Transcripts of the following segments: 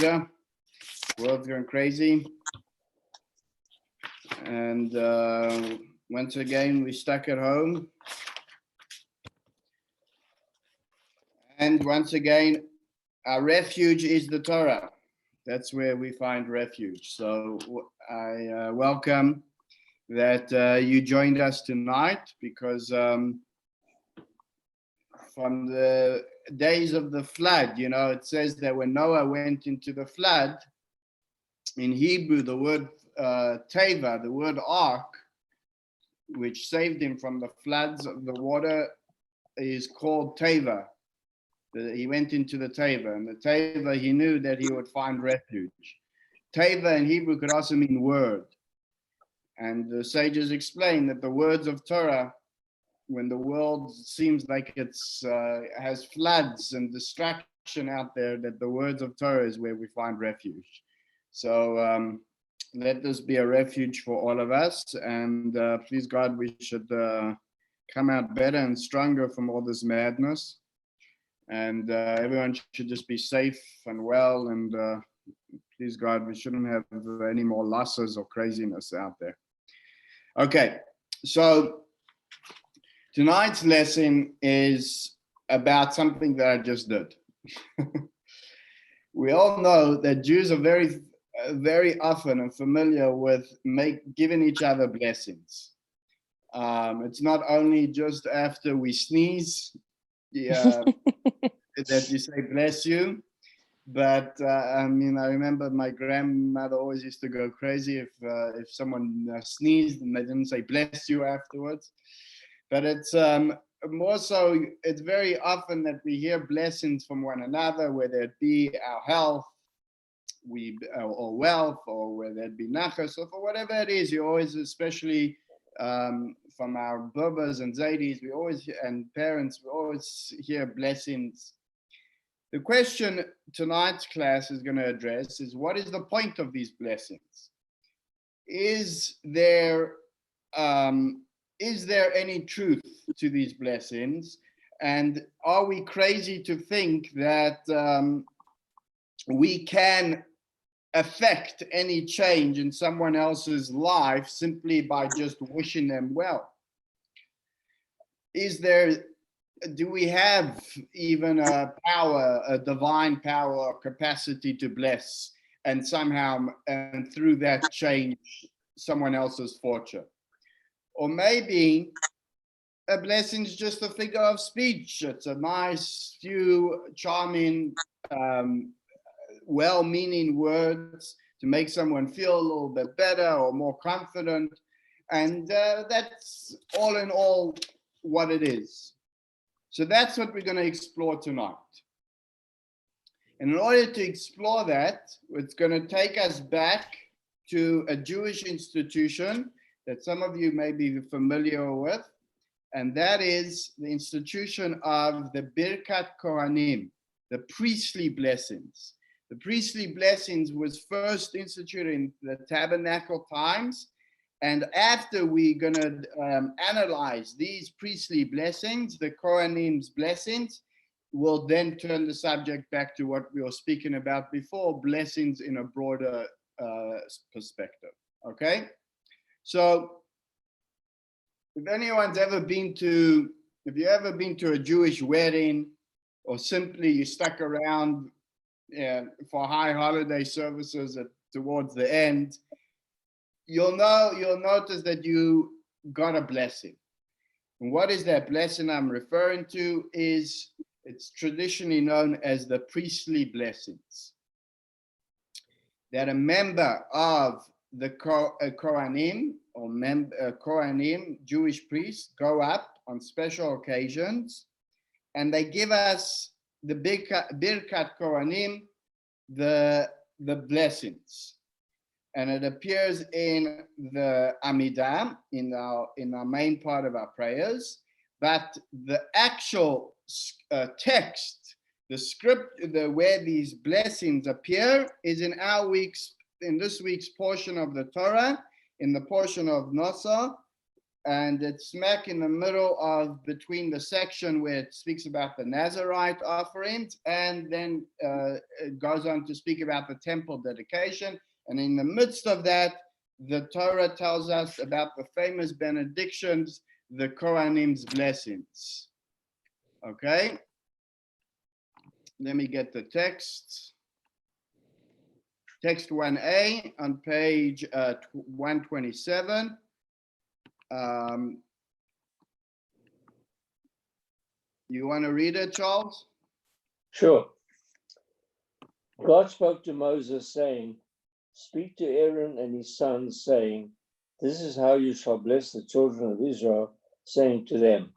Yeah, world's going crazy. And once again, we're stuck at home. And once again, our refuge is the Torah. That's where we find refuge. So I welcome that you joined us tonight, because from the days of the flood, it says that when Noah went into the flood, in Hebrew, the word teva, the word ark, which saved him from the floods of the water, is called teva. He went into the teva, and the teva, he knew that he would find refuge. Teva in Hebrew could also mean word. And the sages explain that the words of Torah, when the world seems like it's has floods and distraction out there, that the words of Torah is where we find refuge. So let this be a refuge for all of us, and please God, we should come out better and stronger from all this madness, and everyone should just be safe and well, and please God, we shouldn't have any more losses or craziness out there. Okay, so tonight's lesson is about something that I just did. We all know that Jews are very often and familiar with giving each other blessings. It's not only just after we sneeze that you say bless you, but I remember my grandmother always used to go crazy if someone sneezed and they didn't say bless you afterwards. But it's more so, it's very often that we hear blessings from one another, whether it be our health, or wealth, or whether it be nachas, or for whatever it is. You always, especially from our bubbas and zaydis, and parents, we always hear blessings. The question tonight's class is going to address is, what is the point of these blessings? Is there any truth to these blessings? And are we crazy to think that we can affect any change in someone else's life simply by just wishing them well? Do we have even a power, a divine power or capacity to bless, and somehow and through that change someone else's fortune? Or maybe a blessing is just a figure of speech. It's a nice, few charming, well-meaning words to make someone feel a little bit better or more confident. And that's all in all what it is. So that's what we're going to explore tonight. And in order to explore that, it's going to take us back to a Jewish institution that some of you may be familiar with, and that is the institution of the Birkat Kohanim, the priestly blessings. The priestly blessings was first instituted in the tabernacle times, and after we're going to analyze these priestly blessings, the Kohanim's blessings, we'll then turn the subject back to what we were speaking about before, blessings in a broader perspective. Okay? So if anyone's ever been to a Jewish wedding, or simply you stuck around for high holiday services towards the end, you'll notice that you got a blessing. And what is that blessing I'm referring to? It's traditionally known as the priestly blessings. That a member of the Kohanim, or Kohanim, Jewish priests, go up on special occasions, and they give us the Birkat Kohanim, the blessings. And it appears in the Amidah, in our main part of our prayers. But the actual text, the script, where these blessings appear, is in this week's portion of the Torah, in the portion of Nosah, and it's smack in the middle of between the section where it speaks about the Nazarite offerings, and then it goes on to speak about the temple dedication. And in the midst of that, the Torah tells us about the famous benedictions, the Kohanim's blessings. Okay, let me get the text. Text 1a on page 127. You want to read it, Charles? Sure. God spoke to Moses, saying, "Speak to Aaron and his sons, saying, this is how you shall bless the children of Israel, saying to them,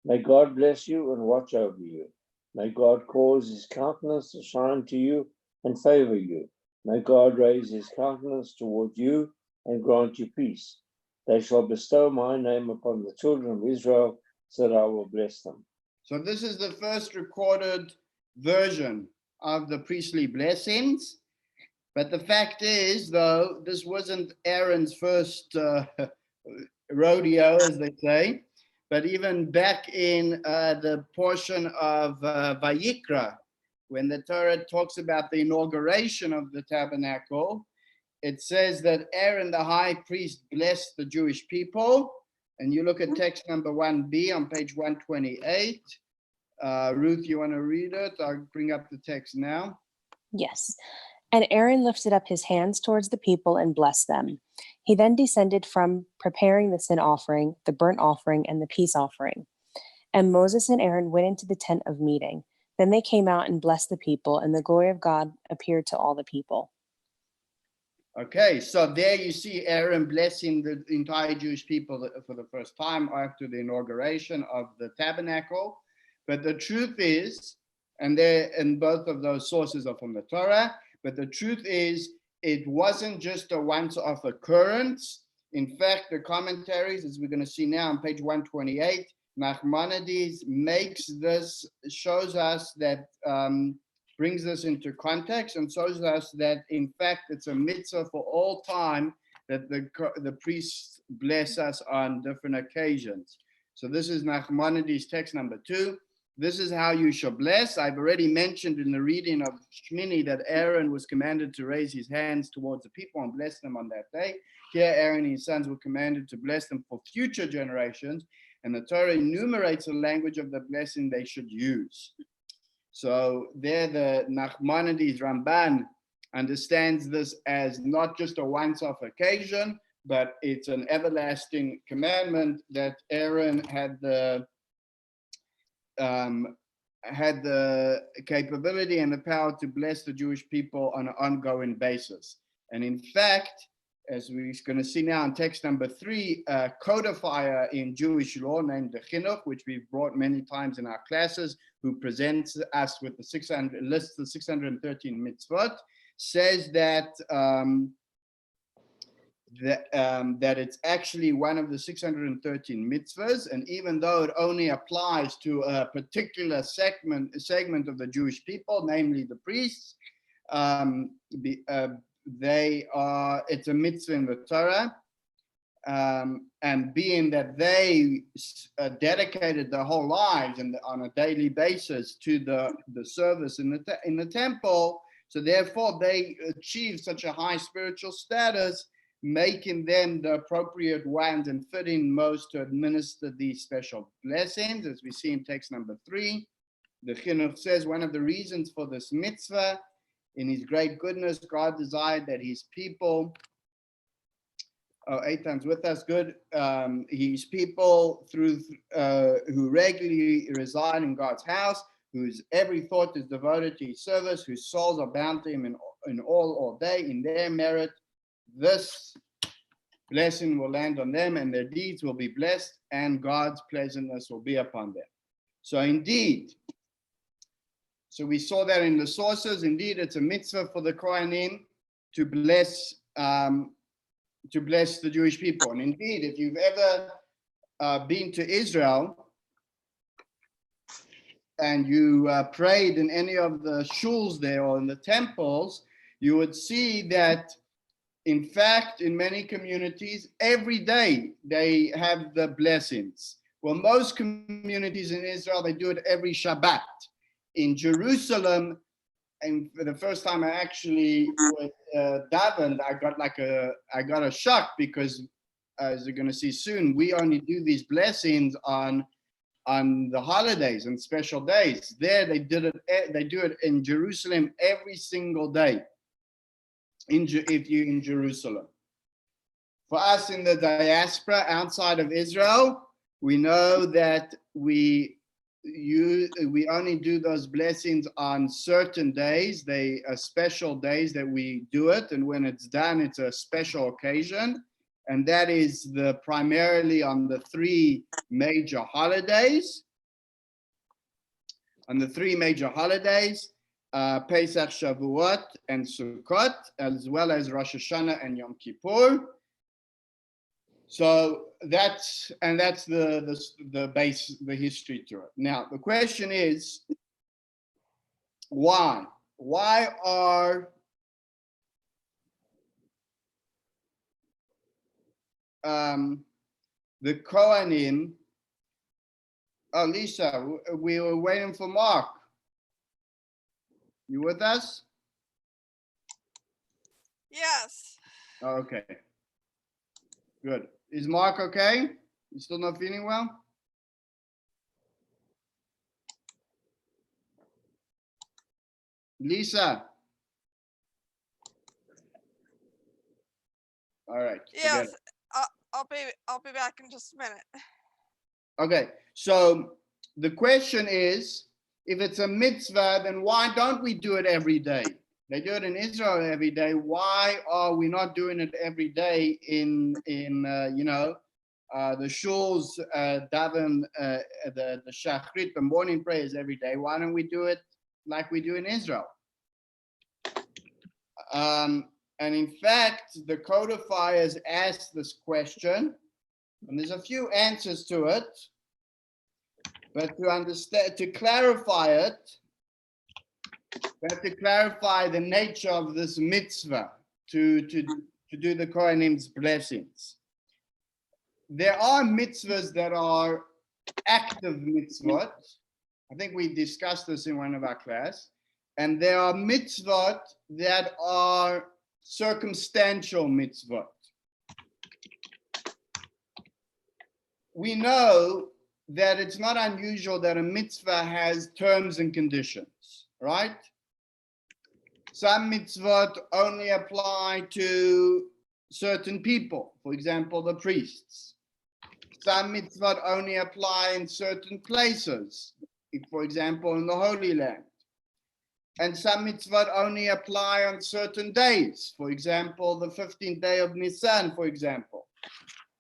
may God bless you and watch over you. May God cause his countenance to shine to you and favor you. May God raise his countenance toward you and grant you peace. They shall bestow my name upon the children of Israel, so that I will bless them." So this is the first recorded version of the priestly blessings. But the fact is, though, this wasn't Aaron's first rodeo, as they say. But even back in the portion of Vayikra, when the Torah talks about the inauguration of the tabernacle, it says that Aaron the high priest blessed the Jewish people. And you look at text number 1b on page 128. Ruth, you want to read it? I'll bring up the text now. Yes. And Aaron lifted up his hands towards the people and blessed them. He then descended from preparing the sin offering, the burnt offering, and the peace offering. And Moses and Aaron went into the tent of meeting. Then they came out and blessed the people, and the glory of God appeared to all the people. Okay, so there you see Aaron blessing the entire Jewish people for the first time after the inauguration of the tabernacle. But the truth is, and both of those sources are from the Torah, but the truth is, it wasn't just a once-off occurrence. In fact, the commentaries, as we're going to see now on page 128, Nachmanides makes this, shows us that, brings this into context and shows us that, in fact, it's a mitzvah for all time that the priests bless us on different occasions. So this is Nachmanides text number 2. This is how you shall bless. I've already mentioned in the reading of Shmini that Aaron was commanded to raise his hands towards the people and bless them on that day. Here, Aaron and his sons were commanded to bless them for future generations. And the Torah enumerates the language of the blessing they should use. So there the Nachmanides Ramban understands this as not just a once-off occasion, but it's an everlasting commandment that Aaron had the capability and the power to bless the Jewish people on an ongoing basis. And in fact, as we're going to see now in text number 3, a codifier in Jewish law named the Chinuch, which we've brought many times in our classes, who presents us with the 613 mitzvot, says that that it's actually one of the 613 mitzvahs, and even though it only applies to a particular segment of the Jewish people, namely the priests, it's a mitzvah in the Torah, and being that they dedicated their whole lives and on a daily basis to the service in the temple, so therefore they achieved such a high spiritual status, making them the appropriate ones and fitting most to administer these special blessings, as we see in text number 3. The Chinuch says one of the reasons for this mitzvah, in his great goodness, God desired that his people, Eitan's with us, good, his people who regularly reside in God's house, whose every thought is devoted to his service, whose souls are bound to him in all day, in their merit, this blessing will land on them, and their deeds will be blessed, and God's pleasantness will be upon them. So indeed, so we saw that in the sources. Indeed, it's a mitzvah for the Kohanim to bless the Jewish people. And indeed, if you've ever been to Israel and you prayed in any of the shuls there or in the temples, you would see that In fact, in many communities, every day they have the blessings. Well, most communities in Israel, they do it every Shabbat. In Jerusalem, and for the first time I actually davened, I got a shock, because as you're going to see soon, we only do these blessings on the holidays and special days. There they do it in Jerusalem every single day. If you're in Jerusalem. For us in the diaspora outside of Israel, we know that we only do those blessings on certain days. They are special days that we do it, and when it's done, it's a special occasion, and that is primarily on the three major holidays. On the three major holidays, Pesach, Shavuot, and Sukkot, as well as Rosh Hashanah and Yom Kippur. So that's the base, the history to it. Now the question is, why? Why are the Kohanim? Oh, Lisa, we were waiting for Mark. You with us? Yes. Oh, okay. Good. Is Mark okay? You still not feeling well? Lisa. All right. Yes. I'll be back in just a minute. Okay. So the question is, if it's a mitzvah, then why don't we do it every day? They do it in Israel every day. Why are we not doing it every day in the shuls, daven, the shachrit, the morning prayers every day? Why don't we do it like we do in Israel? And in fact, the codifiers asked this question, and there's a few answers to it. But to clarify it, we have to clarify the nature of this mitzvah to do the Kohanim's blessings. There are mitzvahs that are active mitzvot. I think we discussed this in one of our class. And there are mitzvot that are circumstantial mitzvot. We know that it's not unusual that a mitzvah has terms and conditions, right? Some mitzvot only apply to certain people, for example, the priests. Some mitzvot only apply in certain places, for example, in the Holy Land. And some mitzvot only apply on certain days, for example, the 15th day of Nisan, for example,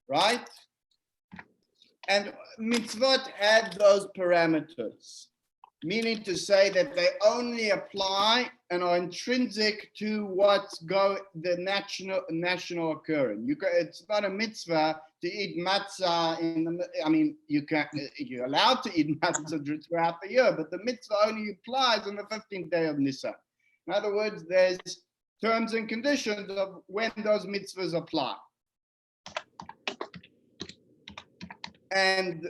right? And mitzvot have those parameters, meaning to say that they only apply and are intrinsic to the national occurrence. It's not a mitzvah to eat matzah you're allowed to eat matzah throughout the year, but the mitzvah only applies on the 15th day of Nisan. In other words, there's terms and conditions of when those mitzvahs apply. And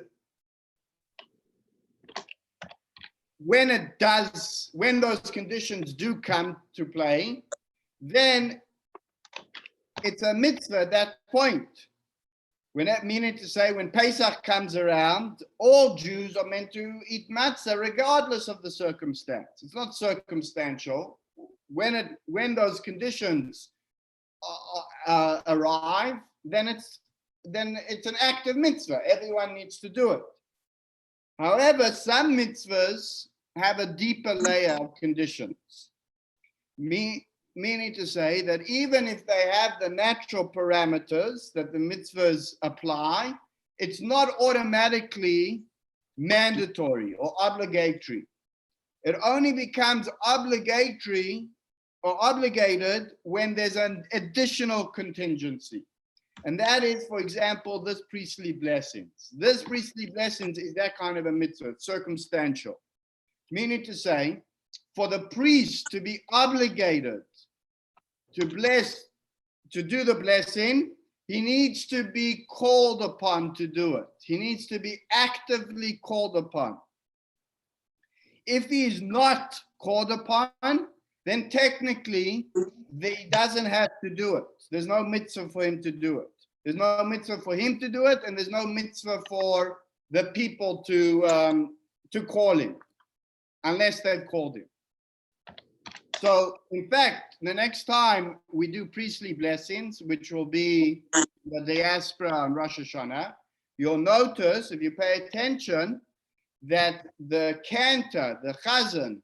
when those conditions do come to play, then it's a mitzvah at that point. Meaning to say, when Pesach comes around, all Jews are meant to eat matzah regardless of the circumstance. It's not circumstantial. When those conditions arrive, then it's an active mitzvah. Everyone needs to do it. However, some mitzvahs have a deeper layer of conditions. Meaning to say that even if they have the natural parameters that the mitzvahs apply, it's not automatically mandatory or obligatory. It only becomes obligatory or obligated when there's an additional contingency. And that is, for example, this priestly blessings. This priestly blessings is that kind of a mitzvah, circumstantial. Meaning to say, for the priest to be obligated to bless to do the blessing, he needs to be called upon to do it. He needs to be actively called upon. If he is not called upon, then technically he doesn't have to do it. There's no mitzvah for him to do it. There's no mitzvah for him to do it, and there's no mitzvah for the people to call him, unless they've called him. So, in fact, the next time we do priestly blessings, which will be the diaspora on Rosh Hashanah, you'll notice, if you pay attention, that the cantor, the chazan,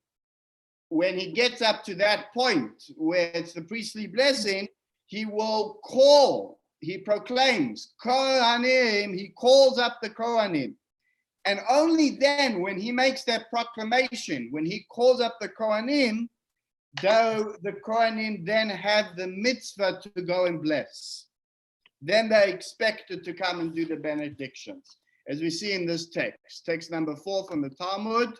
when he gets up to that point where it's the priestly blessing, he will call, he proclaims, Kohanim, he calls up the Kohanim. And only then, when he makes that proclamation, when he calls up the Kohanim, though the Kohanim then have the mitzvah to go and bless. Then they're expected to come and do the benedictions, as we see in this text number 4 from the Talmud.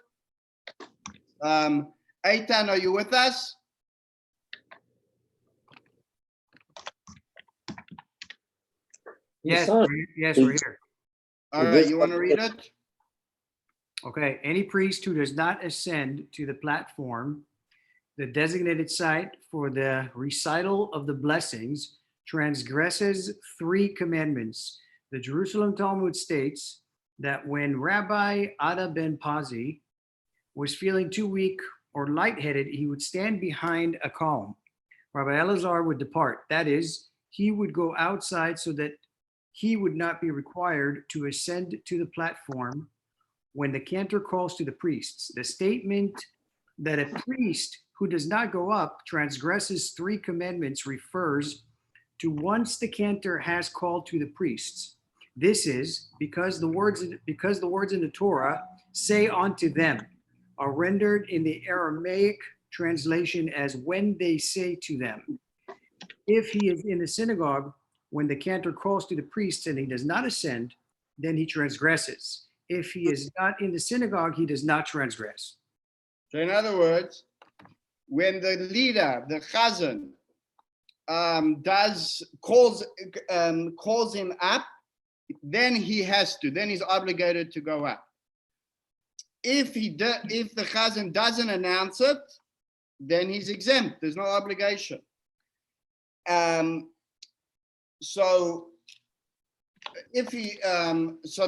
Eitan, are you with us? Yes, son- yes, we're here. All right, you want to read it? Okay, any priest who does not ascend to the platform, the designated site for the recital of the blessings, transgresses 3 commandments. The Jerusalem Talmud states that when Rabbi Ada ben Pazi was feeling too weak or lightheaded, he would stand behind a column. Rabbi Elazar would depart. That is, he would go outside so that he would not be required to ascend to the platform when the cantor calls to the priests. The statement that a priest who does not go up transgresses 3 commandments refers to once the cantor has called to the priests. This is because the words in the Torah, say unto them, are rendered in the Aramaic translation as when they say to them. If he is in the synagogue when the cantor calls to the priests and he does not ascend, then he transgresses. If he is not in the synagogue, he does not transgress. So in other words, when the leader, the chazan, calls him up, then he has to, then he's obligated to go up. If the chazan doesn't announce it, then he's exempt. There's no obligation. So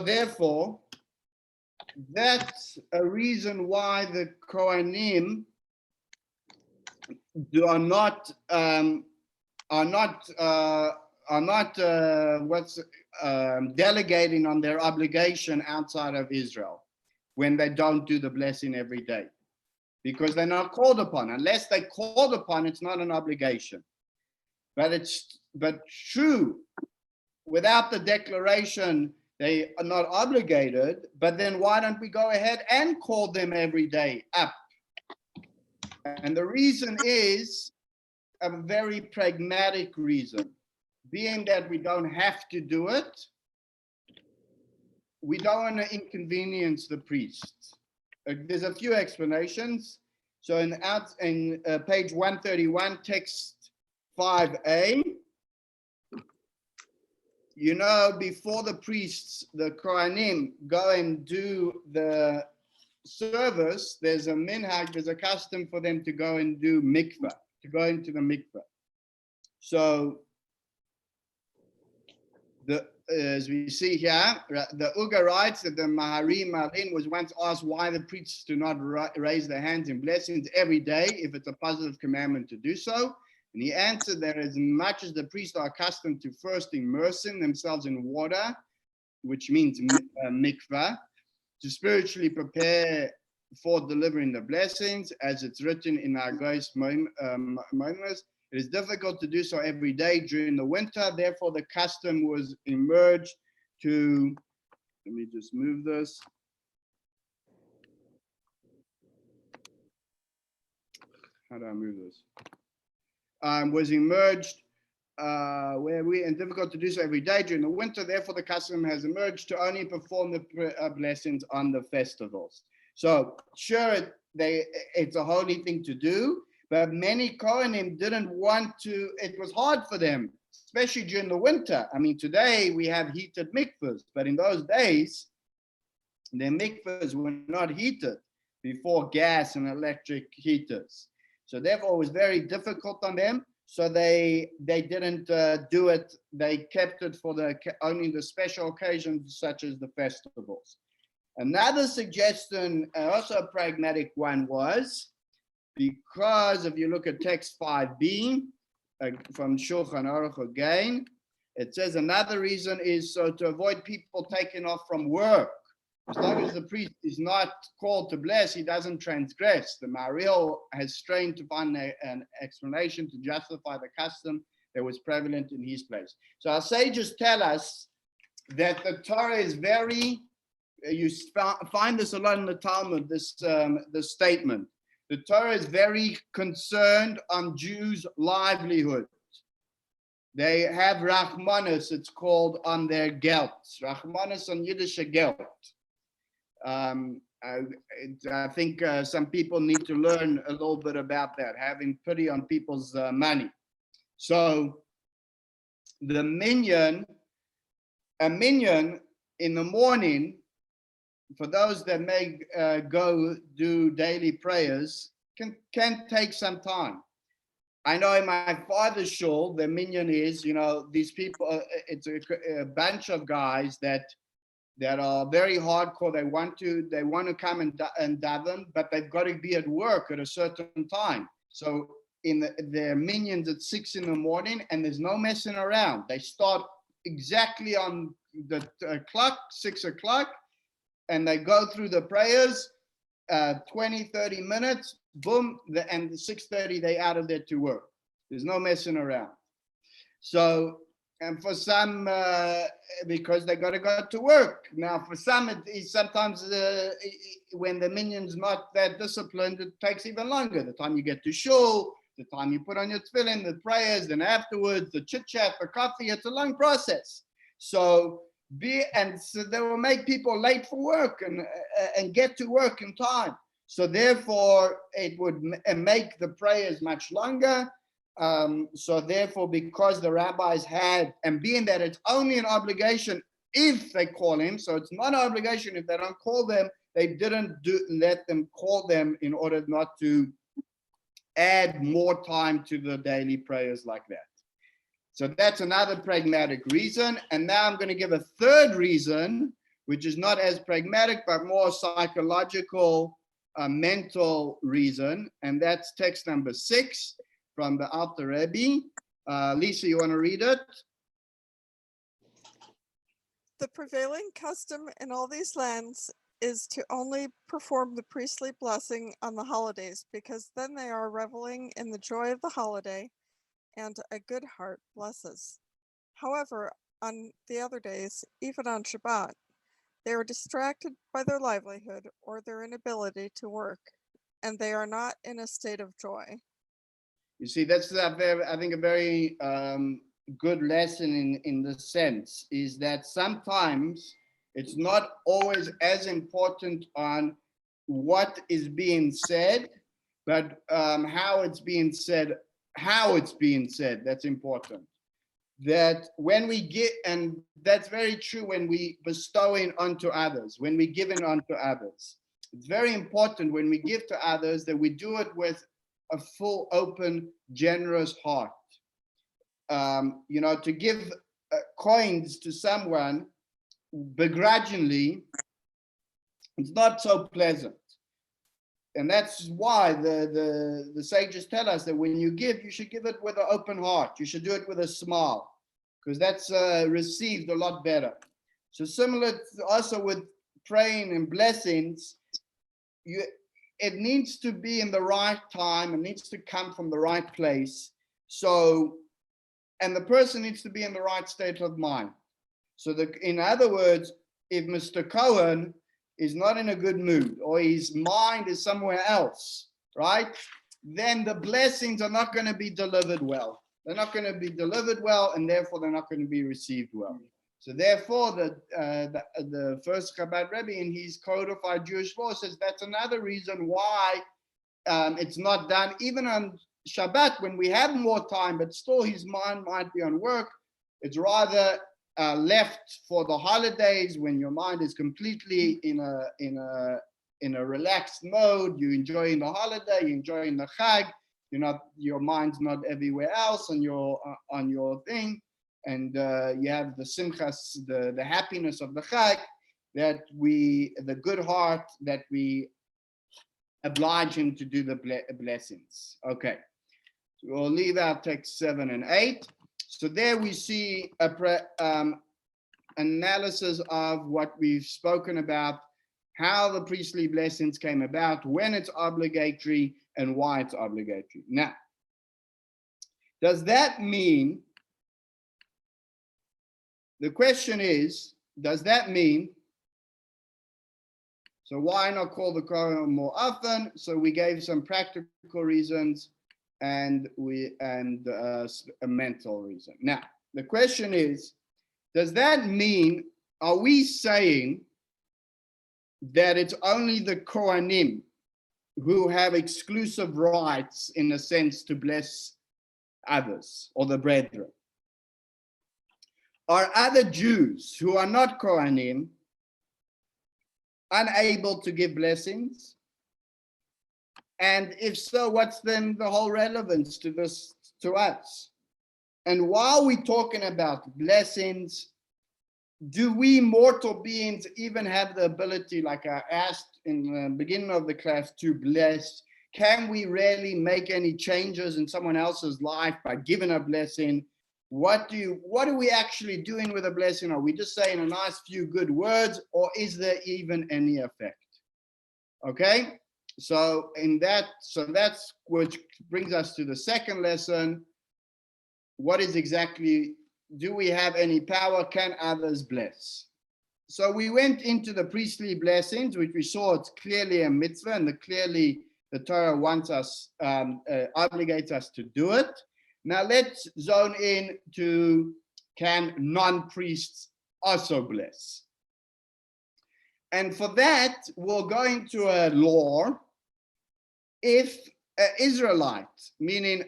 therefore, that's a reason why the Kohanim are not delegating on their obligation outside of Israel when they don't do the blessing every day, because they're not called upon. Unless they're called upon, it's not an obligation. But true, without the declaration, they are not obligated. But then why don't we go ahead and call them every day up? And the reason is a very pragmatic reason. Being that we don't have to do it, we don't want to inconvenience the priests. There's a few explanations. So in page 131, text 5a, you know, before the priests, the Kohanim, go and do the service, there's a minhag, there's a custom for them to go and do mikveh, to go into the mikveh. So, as we see here, the Uga writes that the Mahari Malin was once asked why the priests do not raise their hands in blessings every day if it's a positive commandment to do so. And he answered that as much as the priests are accustomed to first immersing themselves in water, which means mikveh, to spiritually prepare for delivering the blessings, as it's written in our Gois Moimers, it is difficult to do so every day during the winter. Therefore, the custom was emerged to, let me just move this. How do I move this? Was emerged and difficult to do so every day during the winter. Therefore, the custom has emerged to only perform the blessings on the festivals. So, sure, it's a holy thing to do, but many Kohanim didn't want to. It was hard for them especially during the winter. I mean, today we have heated mikvahs, but in those days, their mikvahs were not heated before gas and electric heaters. So therefore, it was very difficult on them. So they didn't do it. They kept it for only the special occasions, such as the festivals. Another suggestion, also a pragmatic one, was because if you look at text 5b from Shulchan Aruch again, it says another reason is so to avoid people taking off from work. As long as the priest is not called to bless, he doesn't transgress. The Maharil has strained to find an explanation to justify the custom that was prevalent in his place. So our sages tell us that the Torah is very, you find this a lot in the Talmud, this statement. The Torah is very concerned on Jews' livelihood. They have Rachmanis, it's called, on their gelt. Rachmanis on Yiddish, gelt. I think some people need to learn a little bit about that, having pity on people's money. So a minyan in the morning, for those that may go do daily prayers, can take some time. I know in my father's shul, the minyan is, these people, it's a bunch of guys that are very hardcore. They want to come and daven, but they've got to be at work at a certain time. So their minyans at 6 a.m, and there's no messing around. They start exactly on the clock, 6 o'clock, and they go through the prayers, 20, 30 minutes, boom, and 6:30 they out of there to work. There's no messing around. So, and for some, because they got to go to work. Now, for some, it is sometimes when the minyan's not that disciplined, it takes even longer. The time you get to shul, the time you put on your tefillin, the prayers, then afterwards, the chit chat, the coffee, it's a long process. So they will make people late for work and get to work in time. So therefore, it would make the prayers much longer. So therefore, because the rabbis had, and being that it's only an obligation if they call him, so it's not an obligation if they don't call them, they didn't let them call them in order not to add more time to the daily prayers like that. So that's another pragmatic reason. And now I'm going to give a third reason, which is not as pragmatic, but more psychological, mental reason. And that's text number 6 from the Alter Rebbe. Lisa, you want to read it? The prevailing custom in all these lands is to only perform the priestly blessing on the holidays, because then they are reveling in the joy of the holiday, and a good heart blesses. However, on the other days, even on Shabbat, they are distracted by their livelihood or their inability to work, and they are not in a state of joy. You see, that's I think a very good lesson in the sense is that sometimes it's not always as important on what is being said, but how it's being said. How it's being said, that's important. That when we give, and that's very true when we bestowing onto others, when we giving onto others. It's very important when we give to others that we do it with a full, open, generous heart. To give coins to someone begrudgingly, it's not so pleasant. And that's why the sages tell us that when you give, you should give it with an open heart. You should do it with a smile, because that's received a lot better. So similar also with praying and blessings, it needs to be in the right time. It needs to come from the right place. So, and the person needs to be in the right state of mind. So in other words, if Mr. Cohen is not in a good mood, or his mind is somewhere else, right? Then the blessings are not going to be delivered well. They're not going to be delivered well, and therefore they're not going to be received well. So therefore, the first Chabad Rebbe in his codified Jewish law says that's another reason why it's not done even on Shabbat, when we have more time, but still his mind might be on work, it's rather left for the holidays when your mind is completely in a relaxed mode. You're enjoying the holiday, you're enjoying the Chag. Your mind's not everywhere else on your thing, and you have the simchas, the happiness of the Chag, the good heart that we oblige him to do the blessings. Okay, so we'll leave out text 7 and 8. So there we see a analysis of what we've spoken about, how the priestly blessings came about, when it's obligatory, and why it's obligatory. Now, does that mean, the question is, does that mean, so why not call the Kohen more often? So we gave some practical reasons and a mental reason. Now, the question is, does that mean, are we saying that it's only the Kohanim who have exclusive rights, in a sense, to bless others or the brethren? Are other Jews who are not Kohanim unable to give blessings? And if so, what's then the whole relevance to this, to us? And while we're talking about blessings, do we mortal beings even have the ability, like I asked in the beginning of the class, to bless? Can we really make any changes in someone else's life by giving a blessing? What are we actually doing with a blessing? Are we just saying a nice few good words, or is there even any effect? Okay, so that's which brings us to the second lesson. What is exactly, do we have any power? Can others bless? So we went into the priestly blessings, which we saw it's clearly a mitzvah, and clearly the Torah wants us, obligates us to do it. Now let's zone in to, can non-priests also bless? And for that, we'll go into a law. If an Israelite, meaning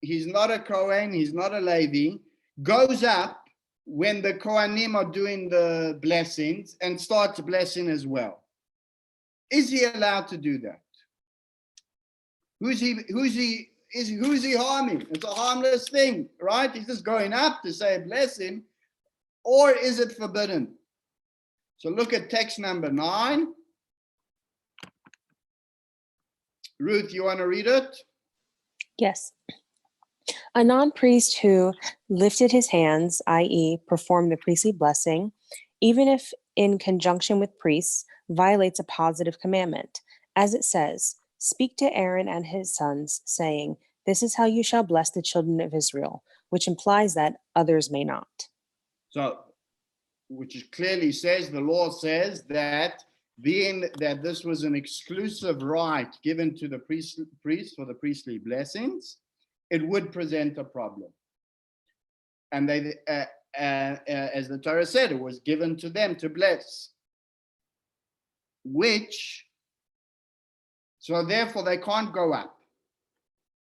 he's not a Kohen, he's not a Levi, goes up when the Kohanim are doing the blessings and starts blessing as well, is he allowed to do that? Who's he harming? It's a harmless thing, right? He's just going up to say a blessing, or is it forbidden? So look at text number 9. Ruth, you want to read it? Yes. A non-priest who lifted his hands, i.e., performed the priestly blessing, even if in conjunction with priests, violates a positive commandment. As it says, "Speak to Aaron and his sons, saying, 'This is how you shall bless the children of Israel,'" which implies that others may not. So, which clearly says, the law says that being that this was an exclusive right given to the priest for the priestly blessings, it would present a problem. And they, as the Torah said, it was given to them to bless. So therefore they can't go up.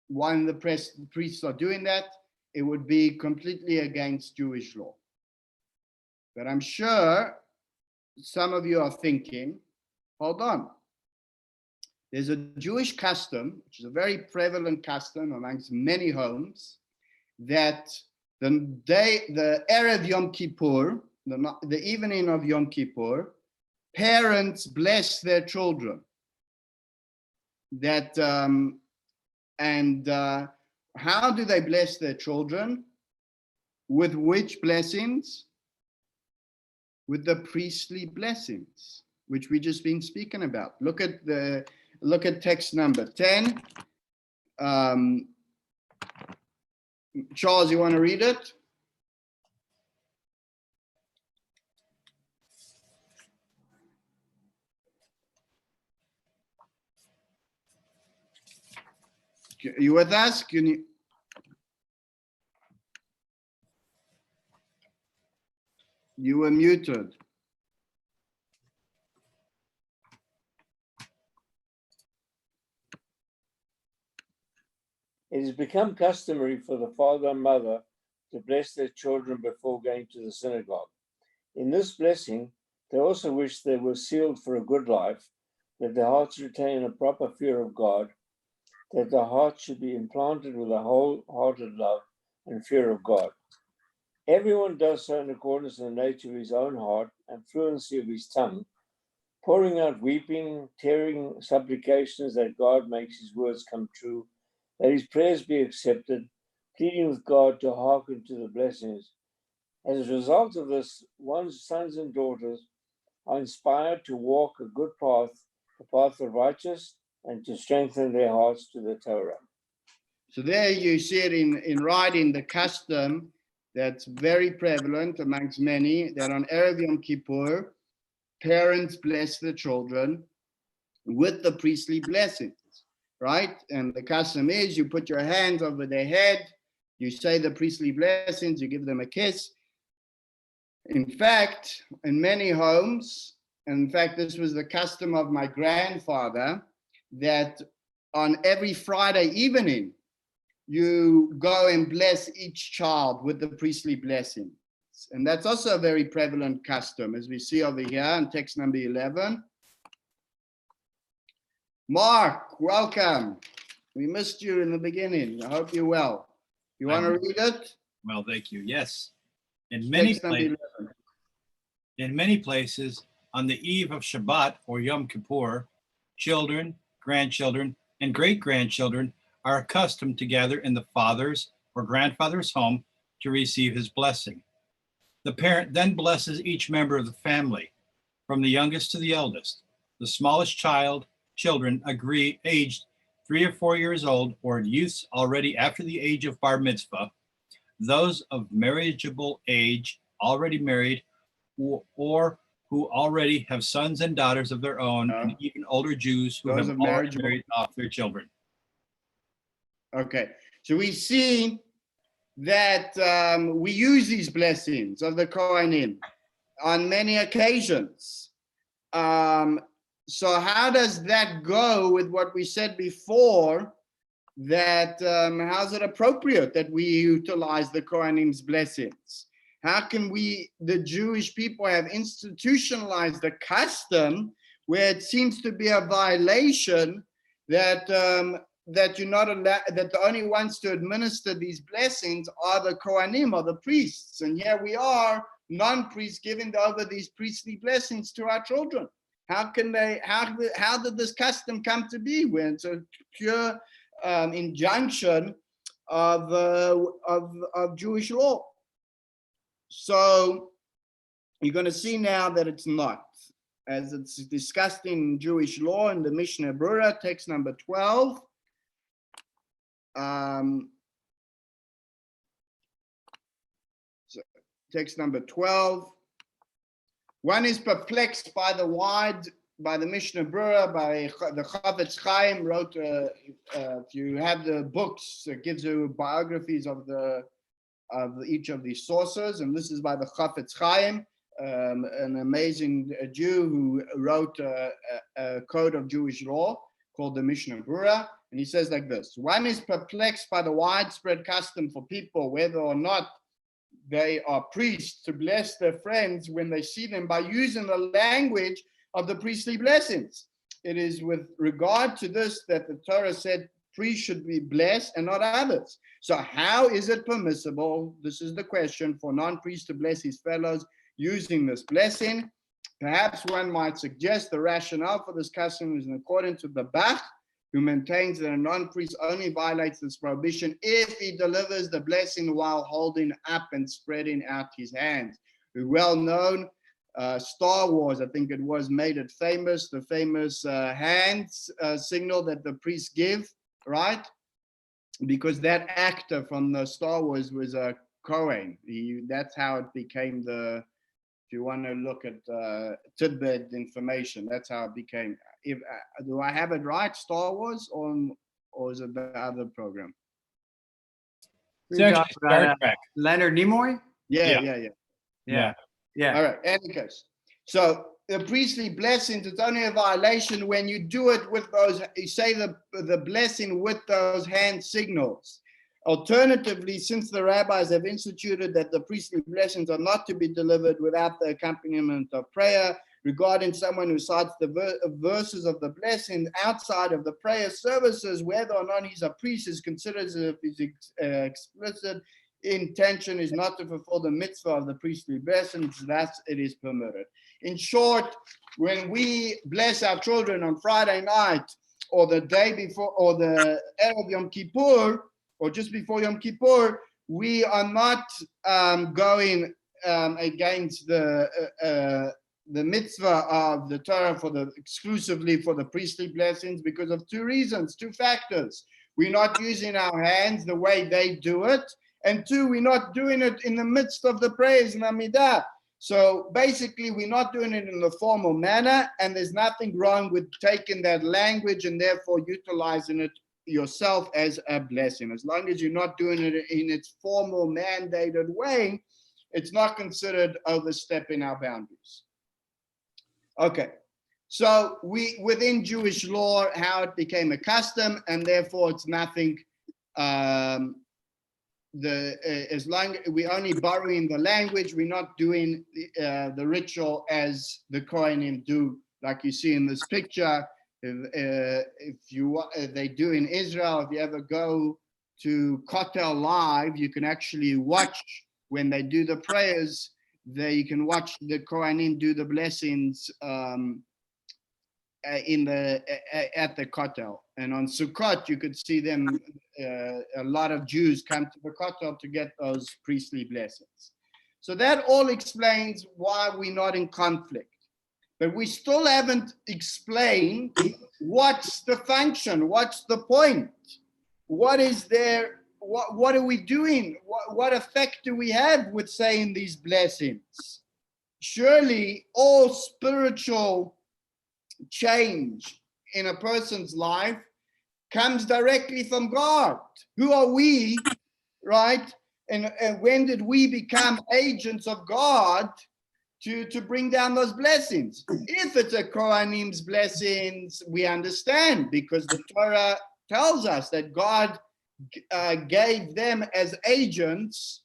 When the priests are doing that, it would be completely against Jewish law. But I'm sure some of you are thinking, hold on. There's a Jewish custom, which is a very prevalent custom amongst many homes, that the Erev Yom Kippur, the evening of Yom Kippur, parents bless their children. How do they bless their children? With which blessings? With the priestly blessings, which we just been speaking about. Look at text number 10. Charles, you want to read it? Are you with us? Can you? You were muted. It has become customary for the father and mother to bless their children before going to the synagogue. In this blessing, they also wish they were sealed for a good life, that their hearts retain a proper fear of God, that their hearts should be implanted with a wholehearted love and fear of God. Everyone does so in accordance with the nature of his own heart and fluency of his tongue, pouring out weeping, tearing supplications that God makes his words come true, that his prayers be accepted, pleading with God to hearken to the blessings. As a result of this, one's sons and daughters are inspired to walk a good path, the path of righteousness, and to strengthen their hearts to the Torah. So there you see it in writing, the custom that's very prevalent amongst many, that on Erev Yom Kippur, parents bless the children with the priestly blessings, right? And the custom is you put your hands over their head, you say the priestly blessings, you give them a kiss. In fact, in many homes, in fact, this was the custom of my grandfather, that on every Friday evening, you go and bless each child with the priestly blessings. And that's also a very prevalent custom, as we see over here in text number 11. Mark, welcome. We missed you in the beginning. I hope you're well. You want to read it? Well, thank you. Yes. In Text number 11. many places, on the eve of Shabbat or Yom Kippur, children, grandchildren, and great-grandchildren are accustomed to gather in the father's or grandfather's home to receive his blessing. The parent then blesses each member of the family, from the youngest to the eldest. The smallest children agree aged 3 or 4 years old, or youths already after the age of bar mitzvah, those of marriageable age, already married, or who already have sons and daughters of their own, and even older Jews who have already married off their children. Okay, so we see that we use these blessings of the Kohanim on many occasions. So how does that go with what we said before, that how's it appropriate that we utilize the Kohanim's blessings? How can we, the Jewish people, have institutionalized a custom where it seems to be a violation that that you're not allowed, that the only ones to administer these blessings are the Kohanim, or the priests, and here we are, non-priests, giving over these priestly blessings to our children. How can they? How did this custom come to be? When it's a pure injunction of Jewish law. So you're going to see now that it's not, as it's discussed in Jewish law in the Mishnah Berurah, text number 12. So text number 12. One is perplexed by the Mishnah Berurah, by the Chafetz Chaim wrote, if you have the books, it gives you biographies of each of these sources, and this is by the Chafetz Chaim, an amazing Jew who wrote a code of Jewish law called the Mishnah Berurah, and he says like this: one is perplexed by the widespread custom for people, whether or not they are priests, to bless their friends when they see them by using the language of the priestly blessings. It is with regard to this that the Torah said priests should be blessed and not others. So how is it permissible, this is the question, for non-priests to bless his fellows using this blessing? Perhaps one might suggest the rationale for this custom is in accordance with the Bach, who maintains that a non-priest only violates this prohibition if he delivers the blessing while holding up and spreading out his hands. The well-known Star Wars, I think it was, made it famous, the famous hands signal that the priests give, right? Because that actor from the Star Wars was a Cohen. That's how it became the, if you want to look at tidbit information, that's how it became. If do I have it right, Star Wars, or is it the other program? It's actually Star Trek. Leonard Nimoy? Yeah. Yeah. All right, any case. So the priestly blessings, it's only a violation when you do it with those, you say the blessing with those hand signals. Alternatively, since the rabbis have instituted that the priestly blessings are not to be delivered without the accompaniment of prayer, regarding someone who cites the verses of the blessing outside of the prayer services, whether or not he's a priest is considered as if his explicit intention is not to fulfill the mitzvah of the priestly blessings, thus it is permitted. In short, when we bless our children on Friday night or the day before or the Erev Yom Kippur or just before Yom Kippur, we are not going against the mitzvah of the Torah exclusively for the priestly blessings because of two reasons, two factors. We're not using our hands the way they do it. And two, we're not doing it in the midst of the prayers in Amidah. So basically, we're not doing it in the formal manner, and there's nothing wrong with taking that language and therefore utilizing it yourself as a blessing. As long as you're not doing it in its formal mandated way, it's not considered overstepping our boundaries. Okay, so within Jewish law, how it became a custom, and therefore it's nothing. As long we're only borrowing the language, we're not doing the ritual as the Kohanim do, like you see in this picture. If they do in Israel, if you ever go to Kotel Live, you can actually watch when they do the prayers. You can watch the Kohanim do the blessings at the Kotel, and on Sukkot you could see them. A lot of Jews come to the Kotel to get those priestly blessings. So that all explains why we're not in conflict. But we still haven't explained what's the function, what's the point, what is there, what are we doing, what effect do we have with saying these blessings? Surely all spiritual change in a person's life comes directly from God. Who are we, right? And when did we become agents of God to bring down those blessings? If it's a Kohanim's blessings, we understand, because the Torah tells us that God gave them as agents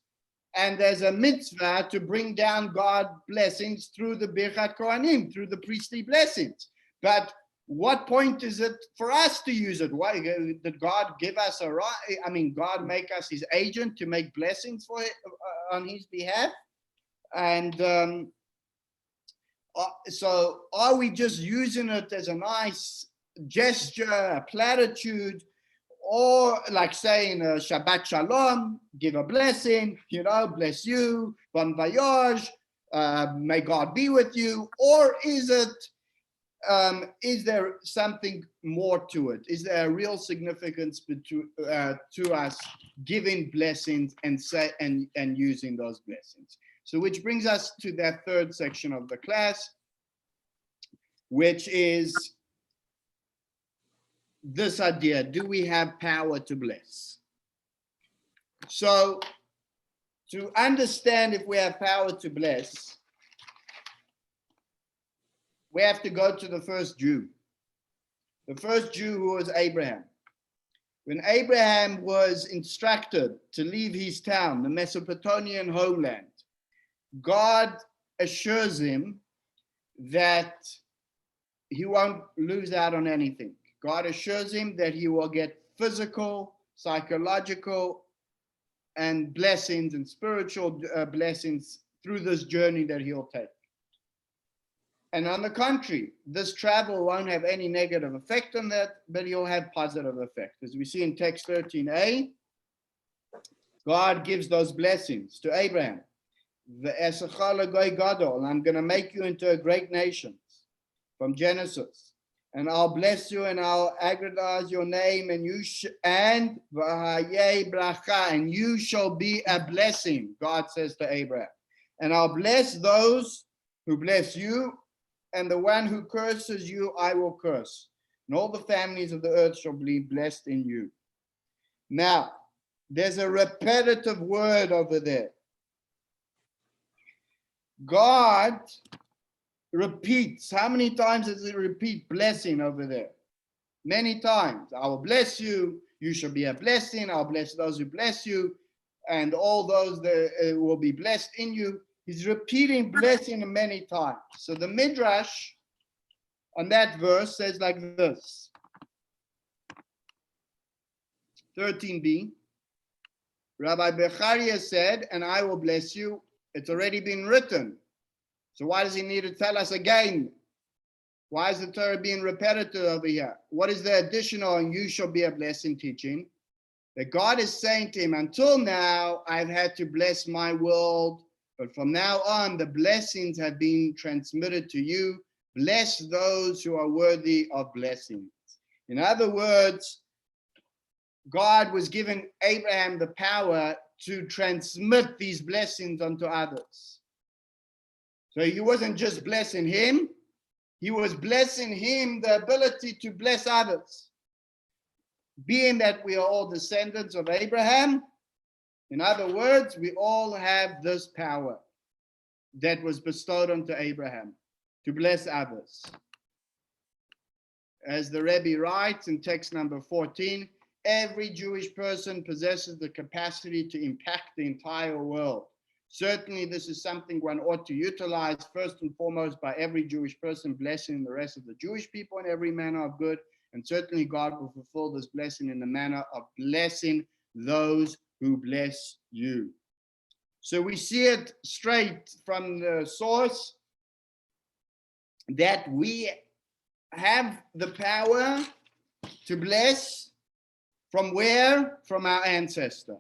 and as a mitzvah to bring down God's blessings through the Birchat Kohanim, through the priestly blessings. But what point is it for us to use it? Why did God give us a right? I mean, God make us his agent to make blessings for on his behalf? And so are we just using it as a nice gesture, a platitude, or like saying Shabbat Shalom, give a blessing, bless you, bon voyage, may God be with you? Or is there something more to it? Is there a real significance to us giving blessings and using those blessings? So which brings us to that third section of the class, which is this idea: do we have power to bless? So to understand if we have power to bless, we have to go to the first Jew. The first Jew, who was Abraham. When Abraham was instructed to leave his town, the Mesopotamian homeland, God assures him that he won't lose out on anything. God assures him that he will get physical, psychological, and blessings and spiritual blessings through this journey that he'll take. And on the contrary, this travel won't have any negative effect on that, but he'll have positive effect. As we see in text 13a, God gives those blessings to Abraham. I'm going to make you into a great nation, from Genesis. And I'll bless you and I'll aggrandize your name, and you shall be a blessing, God says to Abraham. And I'll bless those who bless you, and the one who curses you, I will curse. And all the families of the earth shall be blessed in you. Now, there's a repetitive word over there. God repeats. How many times does it repeat blessing over there? Many times. I will bless you. You shall be a blessing. I'll bless those who bless you. And all those that will be blessed in you. He's repeating blessing many times. So the Midrash on that verse says like this. 13b. Rabbi Becharia said, and I will bless you. It's already been written. So why does he need to tell us again? Why is the Torah being repetitive over here? What is the additional and you shall be a blessing teaching? That God is saying to him, until now, I've had to bless my world, but from now on, the blessings have been transmitted to you. Bless those who are worthy of blessings. In other words, God was giving Abraham the power to transmit these blessings unto others. So he wasn't just blessing him, he was blessing him the ability to bless others. Being that we are all descendants of Abraham, in other words, we all have this power that was bestowed onto Abraham to bless others. As the Rebbe writes in text number 14, every Jewish person possesses the capacity to impact the entire world. Certainly, this is something one ought to utilize first and foremost by every Jewish person blessing the rest of the Jewish people in every manner of good. And certainly God will fulfill this blessing in the manner of blessing those who bless you. So we see it straight from the source that we have the power to bless from where? From our ancestor.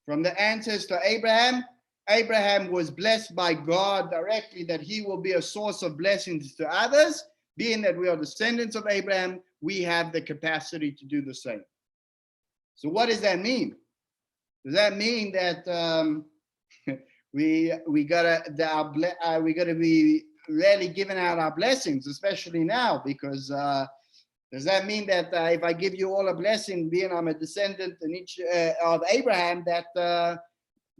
From the ancestor Abraham. Abraham was blessed by God directly that he will be a source of blessings to others. Being that we are descendants of Abraham, we have the capacity to do the same. So what does that mean? Does that mean that we gotta be really giving out our blessings, especially now? Because does that mean that if I give you all a blessing, being I'm a descendant in each of Abraham, that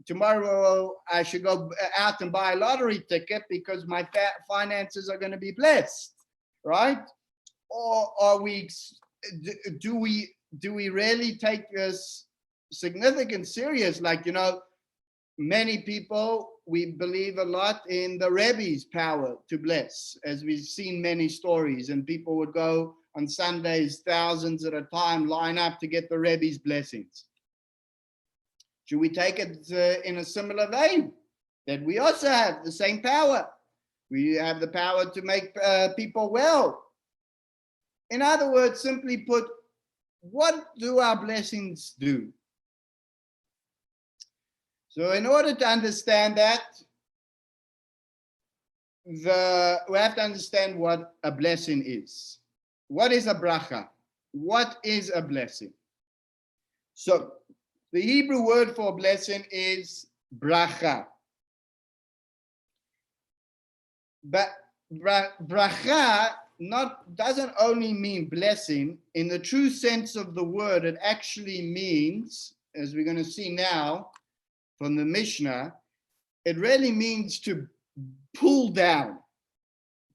tomorrow I should go out and buy a lottery ticket because my finances are going to be blessed, right? Or are we? Do we really take this significant serious? Like, you know, many people, we believe a lot in the Rebbe's power to bless, as we've seen many stories, and people would go on Sundays, thousands at a time, line up to get the Rebbe's blessings. Should we take it in a similar vein? That we also have the same power. We have the power to make people well. In other words, simply put, what do our blessings do? So in order to understand that, we have to understand what a blessing is. What is a bracha? What is a blessing? So the Hebrew word for blessing is bracha. But bracha doesn't only mean blessing. In the true sense of the word, it actually means, as we're going to see now from the Mishnah, it really means to pull down,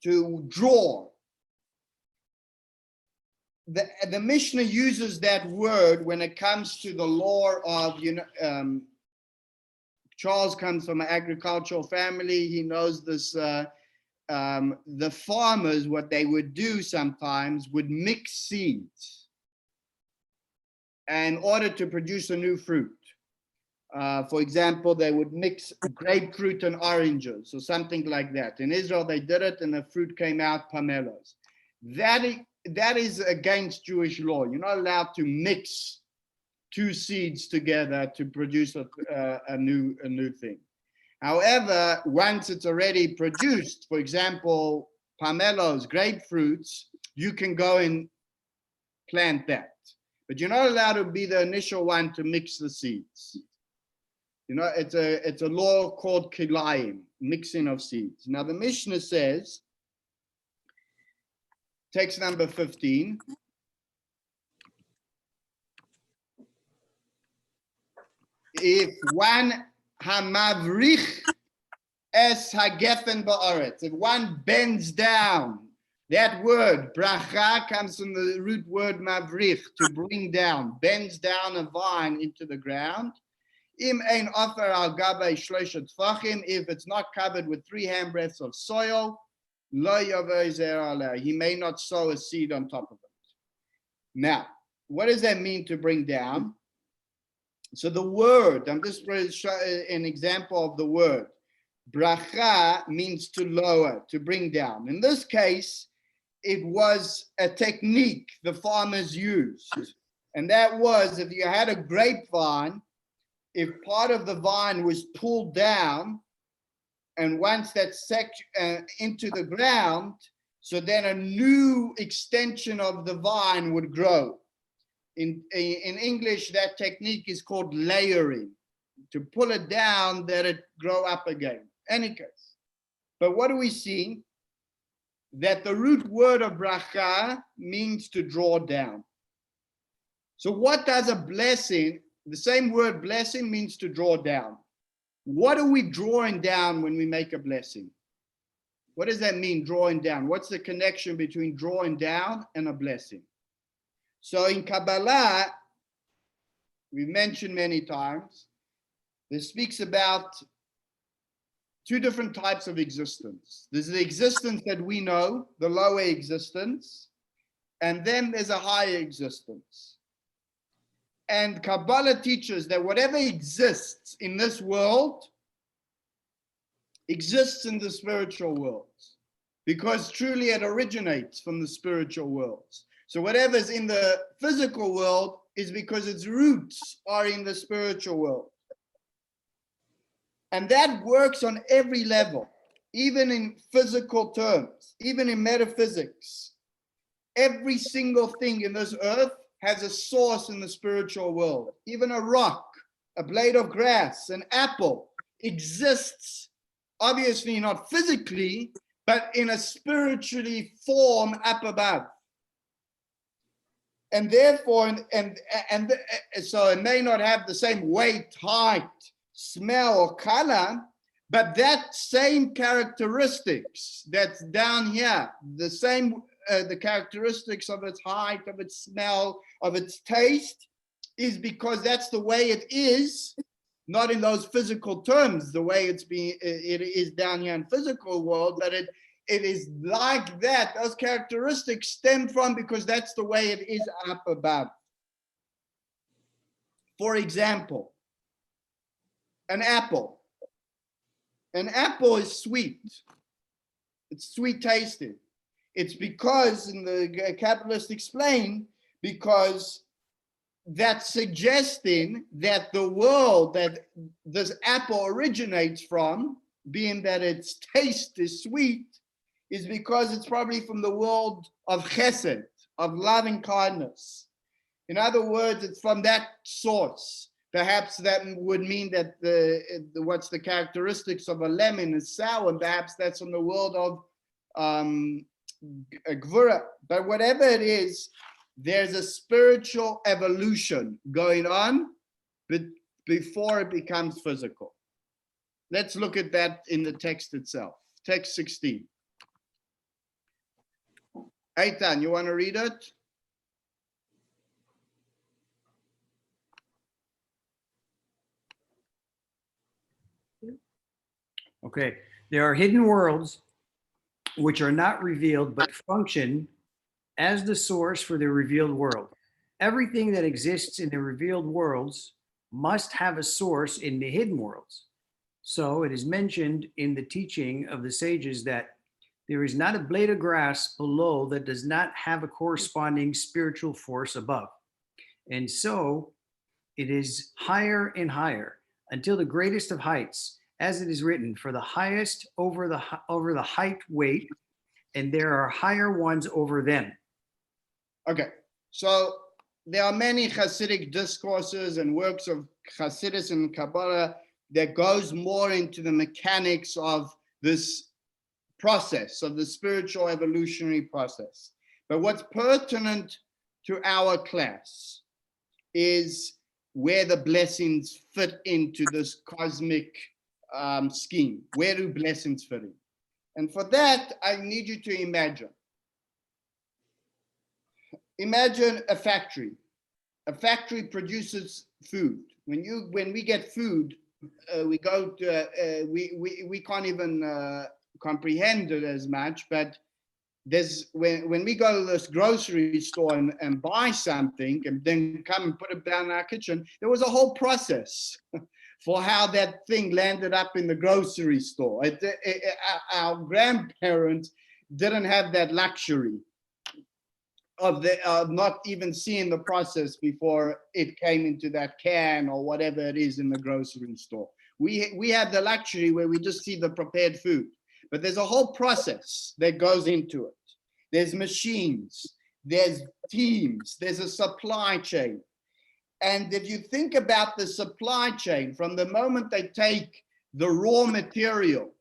to draw. The Mishnah uses that word when it comes to the law of, Charles comes from an agricultural family. He knows this. The farmers, what they would do sometimes would mix seeds in order to produce a new fruit. For example, they would mix grapefruit and oranges or something like that. In Israel, they did it and the fruit came out pomelos. That is against Jewish law. You're not allowed to mix two seeds together to produce a new thing. However, once it's already produced, for example, pomelos, grapefruits, you can go and plant that. But you're not allowed to be the initial one to mix the seeds. You know, it's a law called kilayim, mixing of seeds. Now the Mishnah says, text number 15. If one hamavrich Es hagefen ba'aretz. If one bends down, that word, bracha, comes from the root word mavrich, to bring down, bends down a vine into the ground. Im ein offer al gabe shlosha tfachim, if it's not covered with 3 handbreadths of soil, lo yaver zer aleh, he may not sow a seed on top of it. Now, what does that mean to bring down? So the word, I'm just going to show an example of the word. Bracha means to lower, to bring down. In this case, it was a technique the farmers used. And that was, if you had a grapevine, if part of the vine was pulled down, and once that's into the ground, so then a new extension of the vine would grow. In English, that technique is called layering, to pull it down that it grow up again. Any case. But what do we see? That the root word of bracha means to draw down. So what does a blessing, the same word blessing means to draw down. What are we drawing down when we make a blessing? What does that mean, drawing down? What's the connection between drawing down and a blessing? So in Kabbalah, we've mentioned many times, this speaks about 2 different types of existence. There's the existence that we know, the lower existence, and then there's a higher existence. And Kabbalah teaches that whatever exists in this world exists in the spiritual worlds, because truly it originates from the spiritual worlds. So whatever's in the physical world is because its roots are in the spiritual world. And that works on every level, even in physical terms, even in metaphysics. Every single thing in this earth has a source in the spiritual world. Even a rock, a blade of grass, an apple exists, obviously not physically, but in a spiritually form up above. And therefore, so it may not have the same weight, height, smell, or color, but that same characteristics that's down here, the same, the characteristics of its height, of its smell, of its taste, is because that's the way it is, not in those physical terms, the way it is down here in physical world, but it is like that. Those characteristics stem from, because that's the way it is up above. For example, an apple. An apple is sweet. It's sweet tasting. It's because, and the Kabbalists explain, because that's suggesting that the world that this apple originates from, being that its taste is sweet, is because it's probably from the world of chesed, of loving kindness. In other words, it's from that source. Perhaps that would mean that what's the characteristics of a lemon is sour, and perhaps that's from the world of gvura. But whatever it is, there's a spiritual evolution going on before it becomes physical. Let's look at that in the text itself. Text 16. Eitan, you want to read it? Okay, there are hidden worlds which are not revealed but function as the source for the revealed world. Everything that exists in the revealed worlds must have a source in the hidden worlds. So it is mentioned in the teaching of the sages that there is not a blade of grass below that does not have a corresponding spiritual force above. And so it is higher and higher until the greatest of heights, as it is written, for the highest over the height wait, and there are higher ones over them. Okay, so there are many Hasidic discourses and works of Hasidus and Kabbalah that goes more into the mechanics of this process, of the spiritual evolutionary process. But what's pertinent to our class is where the blessings fit into this cosmic scheme. Where do blessings fit in? And for that, I need you to imagine. Imagine a factory. A factory produces food. When we get food, we go to we can't even comprehend it as much. But there's when we go to this grocery store and buy something and then come and put it down in our kitchen, there was a whole process for how that thing landed up in the grocery store. Our grandparents didn't have that luxury of not even seeing the process before it came into that can or whatever it is in the grocery store. We have the luxury where we just see the prepared food, but there's a whole process that goes into it. There's machines, there's teams, there's a supply chain. And if you think about the supply chain, from the moment they take the raw material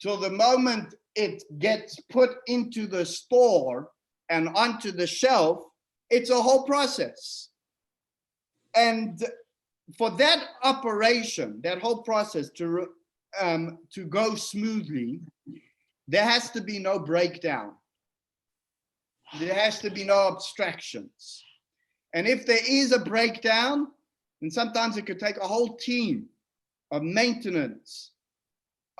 till the moment it gets put into the store and onto the shelf, it's a whole process. And for that operation, that whole process to go smoothly, there has to be no breakdown. There has to be no abstractions. And if there is a breakdown, then sometimes it could take a whole team of maintenance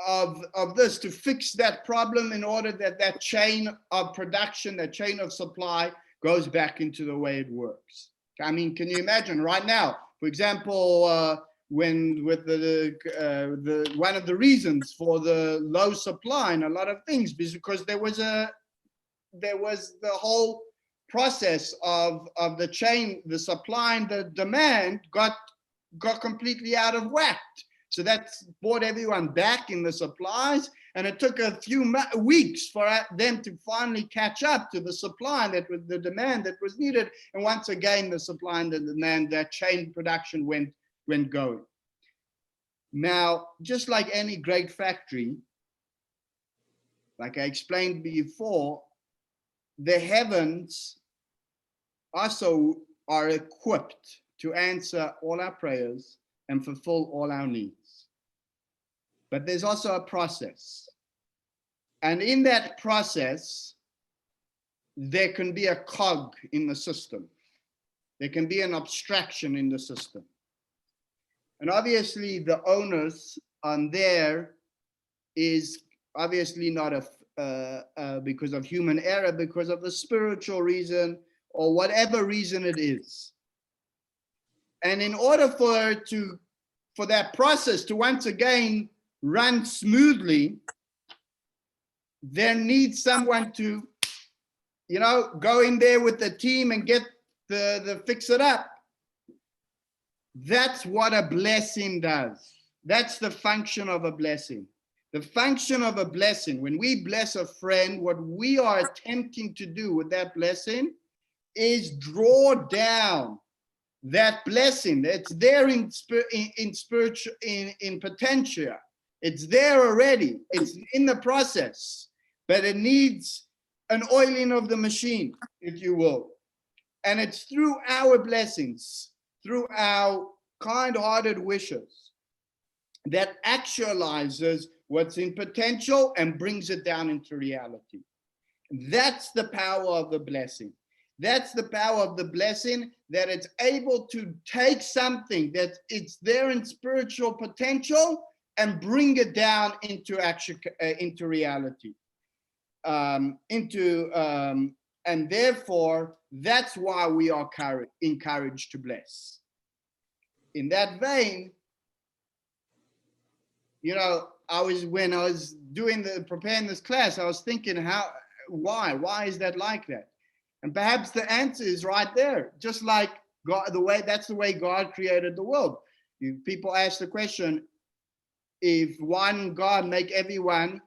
of this to fix that problem in order that that chain of production, that chain of supply goes back into the way it works. I mean, can you imagine right now, for example, when with the one of the reasons for the low supply in a lot of things is because there was the whole process of the chain, the supply and the demand got completely out of whack. So that's brought everyone back in the supplies, and it took a few weeks for them to finally catch up to the supply that was the demand that was needed. And once again, the supply and the demand, that chain production went going. Now, just like any great factory, like I explained before, the heavens also are equipped to answer all our prayers and fulfill all our needs. But there's also a process. And in that process, there can be a cog in the system. There can be an abstraction in the system. And obviously the onus on there is obviously not because of human error, because of the spiritual reason or whatever reason it is. And in order for that process to once again run smoothly, there needs someone to, go in there with the team and get the fix it up. That's what a blessing does. That's the function of a blessing. The function of a blessing, when we bless a friend, what we are attempting to do with that blessing is draw down that blessing. It's there in spiritual, in potentia. It's there already. It's in the process, but it needs an oiling of the machine, if you will. And it's through our blessings, through our kind-hearted wishes, that actualizes what's in potential and brings it down into reality. That's the power of the blessing. That's the power of the blessing, that it's able to take something that it's there in spiritual potential and bring it down into reality. And therefore, that's why we are encouraged to bless. In that vein, when I was preparing this class, I was thinking, why is that like that? And perhaps the answer is right there. Just like God, that's the way God created the world. People ask the question, if one God make everyone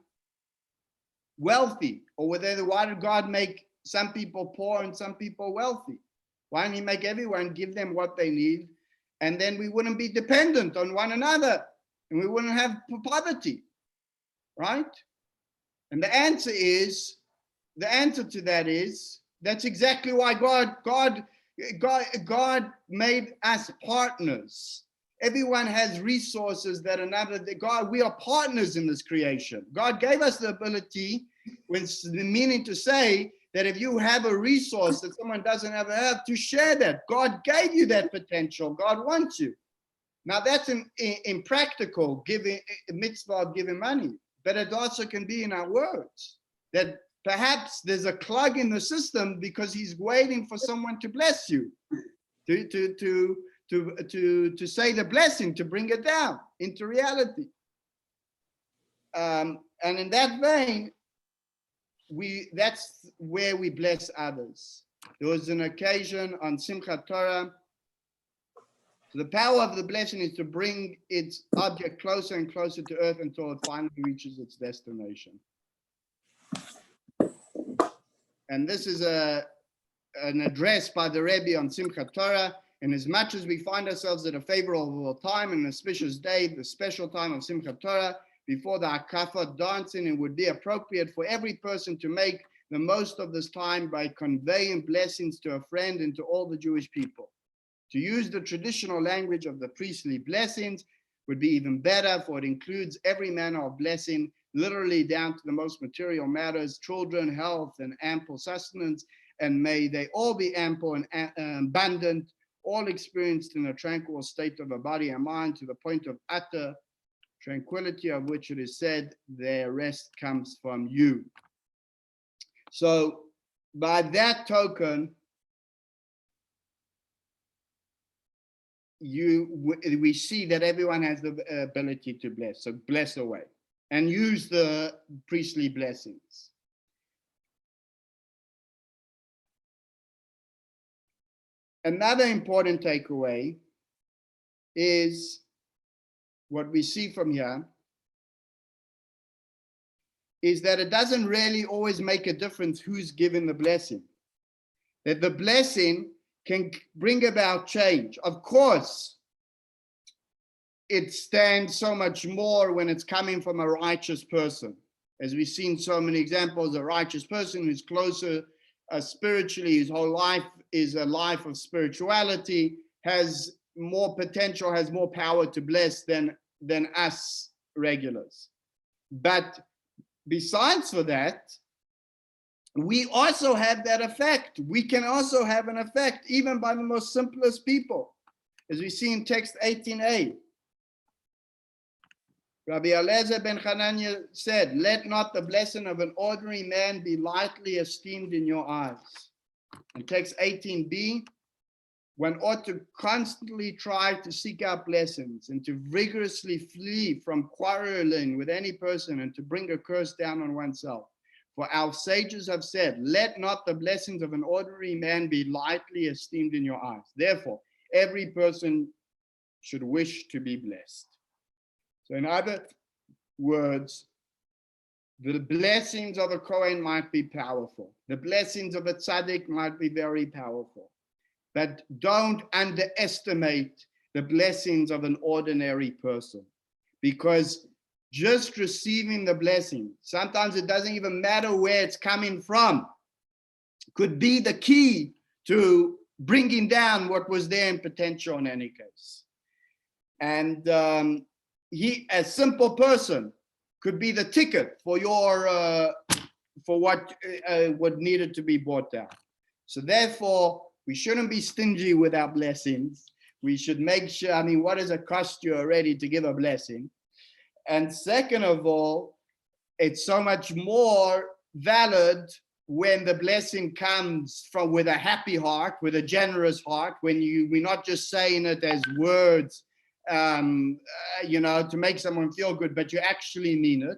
wealthy, or why did God make some people poor and some people wealthy? Why didn't he make everyone, give them what they need, and then we wouldn't be dependent on one another and we wouldn't have poverty, right? And the answer to that is, that's exactly why God made us partners Everyone has resources that another, God, we are partners in this creation. God gave us the ability, with the meaning to say that if you have a resource that someone doesn't have, to share that. God gave you that potential. God wants you. Now that's in practical giving, mitzvah of giving money, but it also can be in our words, that perhaps there's a clog in the system because he's waiting for someone to bless you, to say the blessing, to bring it down into reality. And in that vein, that's where we bless others. There was an occasion on Simchat Torah. So the power of the blessing is to bring its object closer and closer to earth until it finally reaches its destination. And this is an address by the Rebbe on Simchat Torah. And as much as we find ourselves at a favorable time, an auspicious day, the special time of Simchat Torah, before the Akafat dancing, it would be appropriate for every person to make the most of this time by conveying blessings to a friend and to all the Jewish people. To use the traditional language of the priestly blessings would be even better, for it includes every manner of blessing, literally down to the most material matters, children, health, and ample sustenance, and may they all be ample and abundant, all experienced in a tranquil state of a body and mind, to the point of utter tranquility, of which it is said, their rest comes from you. So by that token, we see that everyone has the ability to bless. So bless away and use the priestly blessings. Another important takeaway is what we see from here is that it doesn't really always make a difference who's given the blessing. That the blessing can bring about change. Of course, it stands so much more when it's coming from a righteous person. As we've seen so many examples, a righteous person who's closer spiritually, his whole life is a life of spirituality, has more potential, has more power to bless than us regulars. But besides for that, we also have that effect. We can also have an effect even by the most simplest people. As we see in text 18a, Rabbi Eliezer ben Hanania said, let not the blessing of an ordinary man be lightly esteemed in your eyes. In text 18b, one ought to constantly try to seek out blessings and to vigorously flee from quarreling with any person and to bring a curse down on oneself. For our sages have said, let not the blessings of an ordinary man be lightly esteemed in your eyes. Therefore, every person should wish to be blessed. So in other words, the blessings of a Kohen might be powerful. The blessings of a tzaddik might be very powerful. But don't underestimate the blessings of an ordinary person, because just receiving the blessing, sometimes it doesn't even matter where it's coming from, could be the key to bringing down what was there in potential in any case. And a simple person could be the ticket for your for what needed to be brought down. So therefore, we shouldn't be stingy with our blessings. We should make sure, I mean, what does it cost you already to give a blessing? And second of all, it's so much more valid when the blessing comes from with a happy heart, with a generous heart, when we're not just saying it as words, to make someone feel good, but you actually mean it.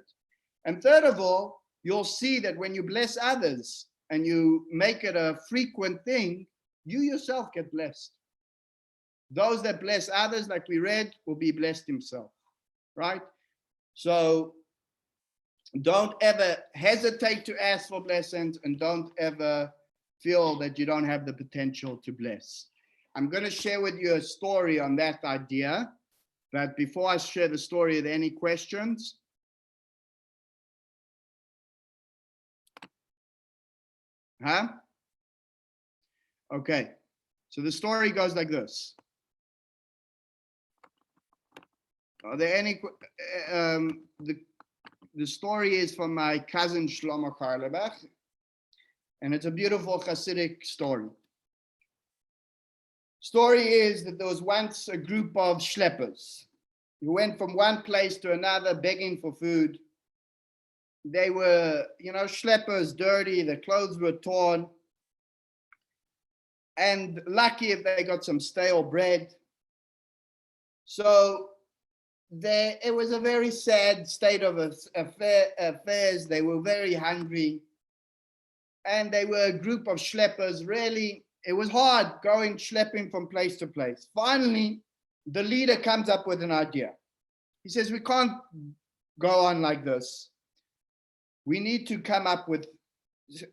And third of all, you'll see that when you bless others and you make it a frequent thing, you yourself get blessed. Those that bless others, like we read, will be blessed himself, right? So don't ever hesitate to ask for blessings, and don't ever feel that you don't have the potential to bless. I'm going to share with you a story on that idea. But before I share the story, are there any questions? Huh? Okay. So the story goes like this. Are there any? The story is from my cousin Shlomo Karlebach, and it's a beautiful Hasidic story. Story is that there was once a group of schleppers who went from one place to another begging for food. They were, schleppers, dirty, their clothes were torn, and lucky if they got some stale bread. So it was a very sad state of affairs. They were very hungry, and they were a group of schleppers. Really, it was hard schlepping from place to place. Finally, the leader comes up with an idea. He says, we can't go on like this. We need to come up with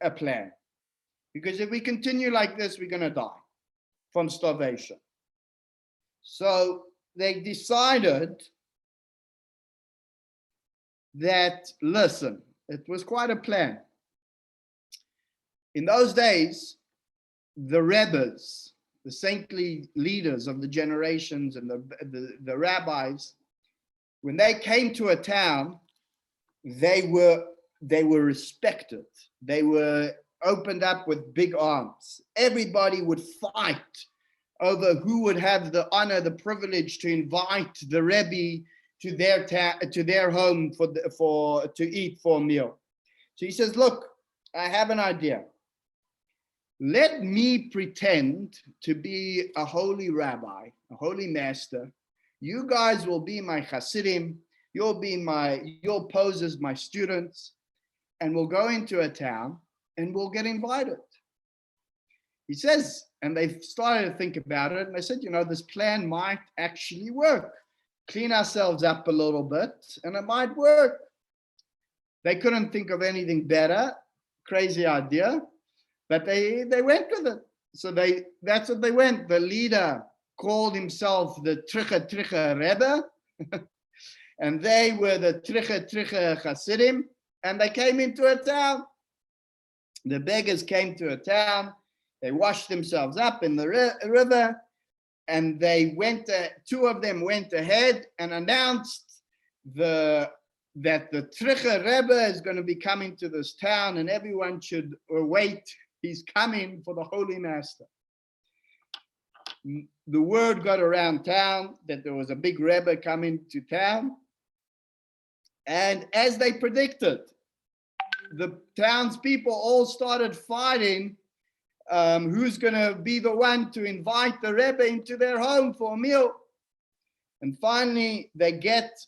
a plan, because if we continue like this, we're going to die from starvation. So they decided that, listen, it was quite a plan. In those days, the rebbes, the saintly leaders of the generations, and the rabbis, when they came to a town, they were respected. They were opened up with big arms. Everybody would fight over who would have the honor, the privilege to invite the Rebbe to their home to eat for a meal. So he says, look, I have an idea. Let me pretend to be a holy rabbi, a holy master. You guys will be my Hasidim. You'll pose as my students, and we'll go into a town and we'll get invited. He says, and they started to think about it, and they said, this plan might actually work. Clean ourselves up a little bit, and it might work. They couldn't think of anything better. Crazy idea, but they went with it. So that's what they went. The leader called himself the Tricha Rebbe, and they were the Tricha Hasidim, and they came into a town. The beggars came to a town. They washed themselves up in the river, and two of them went ahead and announced that the Tricha Rebbe is going to be coming to this town, and everyone should wait. He's coming for the Holy Master. The word got around town that there was a big Rebbe coming to town, and as they predicted, the townspeople all started fighting who's going to be the one to invite the Rebbe into their home for a meal. And finally, they get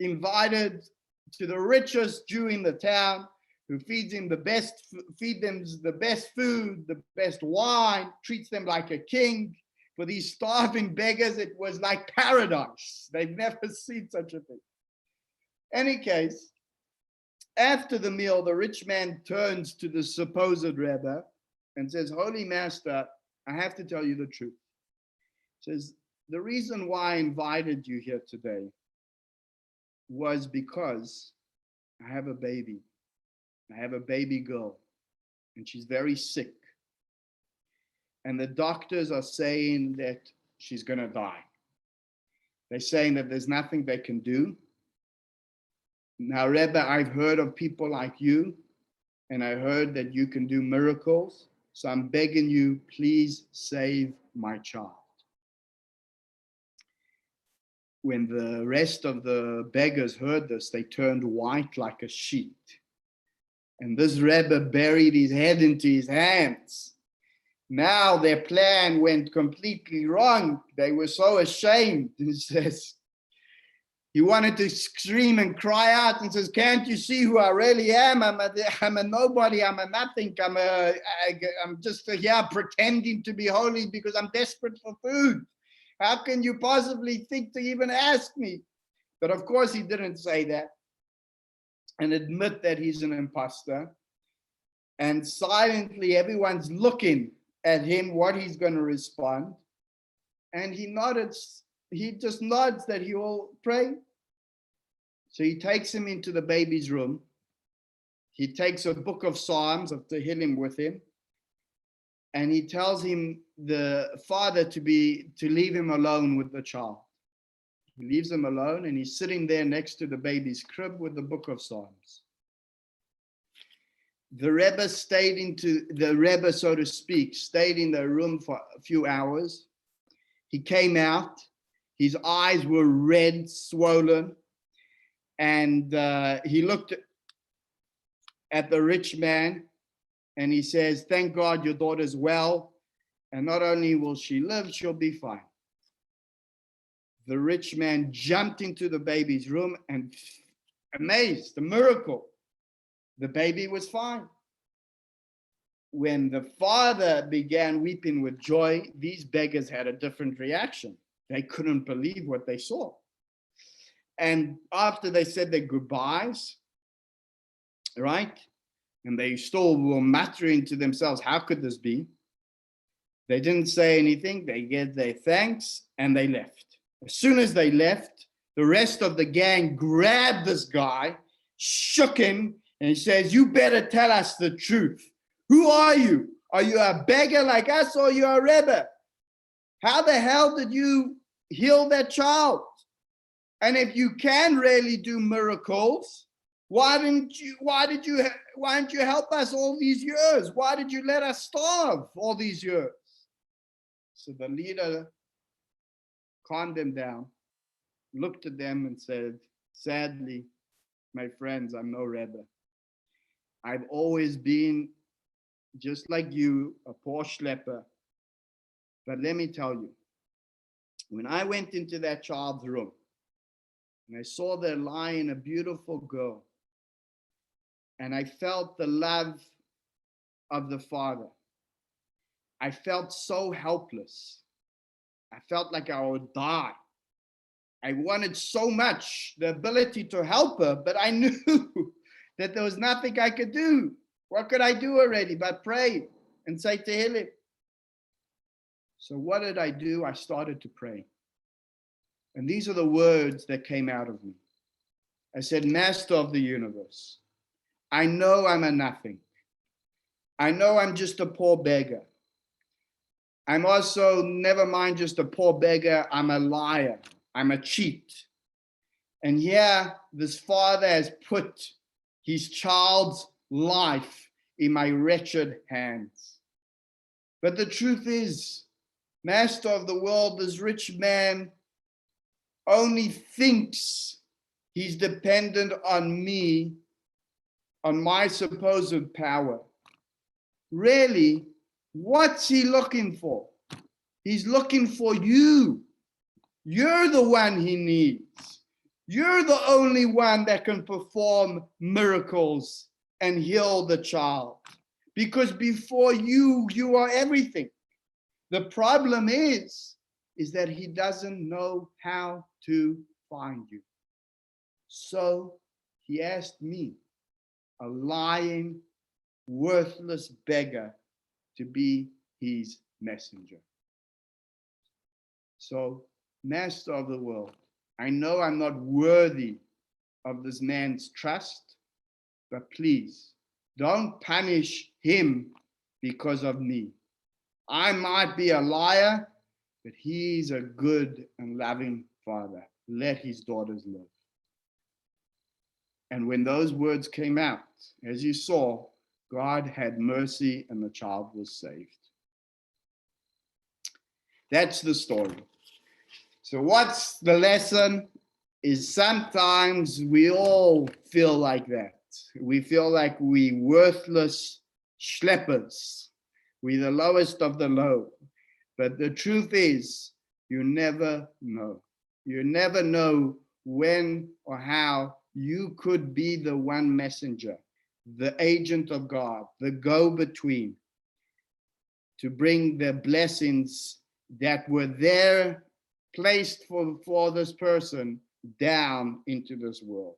invited to the richest Jew in the town, who feeds them the best food, the best wine, treats them like a king. For these starving beggars, it was like paradise. They've never seen such a thing. Any case, after the meal, the rich man turns to the supposed Rebbe and says, Holy Master, I have to tell you the truth. He says, the reason why I invited you here today was because I have a baby. I have a baby girl, and she's very sick. And the doctors are saying that she's going to die. They're saying that there's nothing they can do. Now, Rebbe, I've heard of people like you, and I heard that you can do miracles. So I'm begging you, please save my child. When the rest of the beggars heard this, they turned white like a sheet. And this Rebbe buried his head into his hands. Now their plan went completely wrong. They were so ashamed. He says, he wanted to scream and cry out and says, can't you see who I really am? I'm a nobody, I'm a nothing. I'm just here pretending to be holy because I'm desperate for food. How can you possibly think to even ask me? But of course he didn't say that and admit that he's an imposter. And silently everyone's looking at him, what he's going to respond. And he just nods that he will pray. So he takes him into the baby's room. He takes a book of Psalms of Tehillim with him. And he tells him, the father, to leave him alone with the child. He leaves them alone, and he's sitting there next to the baby's crib with the book of Psalms. The Rebbe, so to speak, stayed in the room for a few hours. He came out. His eyes were red, swollen, and he looked at the rich man, and he says, "Thank God your daughter's well, and not only will she live, she'll be fine." The rich man jumped into the baby's room and, amazed, the miracle, the baby was fine. When the father began weeping with joy, these beggars had a different reaction. They couldn't believe what they saw. And after they said their goodbyes, right? And they still were muttering to themselves, how could this be? They didn't say anything. They gave their thanks and they left. As soon as they left, the rest of the gang grabbed this guy, shook him, and he says, "You better tell us the truth. Who are you? Are you a beggar like us, or are you a Rebbe? How the hell did you heal that child? And if you can really do miracles, why didn't you help us all these years? Why did you let us starve all these years?" So the leader calmed them down, looked at them and said, "Sadly, my friends, I'm no Rebbe. I've always been just like you, a poor schlepper. But let me tell you, when I went into that child's room and I saw there lying a beautiful girl, and I felt the love of the Father, I felt so helpless. I felt like I would die. I wanted so much the ability to help her, but I knew that there was nothing I could do. What could I do already but pray and say Tehillim? So what did I do? I started to pray. And these are the words that came out of me. I said, "Master of the universe, I know I'm a nothing. I know I'm just a poor beggar. I'm also, never mind just a poor beggar, I'm a liar. I'm a cheat. And here, this father has put his child's life in my wretched hands. But the truth is, Master of the world, this rich man only thinks he's dependent on me, on my supposed power. Really, what's he looking for? He's looking for you. You're the one he needs. You're the only one that can perform miracles and heal the child. Because before you, you are everything. The problem is that he doesn't know how to find you. So he asked me, a lying, worthless beggar, to be his messenger. So, Master of the world, I know I'm not worthy of this man's trust, but please don't punish him because of me. I might be a liar, but he's a good and loving father. Let his daughters live. And when those words came out, as you saw, God had mercy and the child was saved. That's the story. So what's the lesson? Is sometimes we all feel like that. We feel like we worthless schleppers. We're the lowest of the low. But the truth is, you never know. You never know when or how you could be the one messenger, the agent of God, the go-between, to bring the blessings that were there placed for this person down into this world.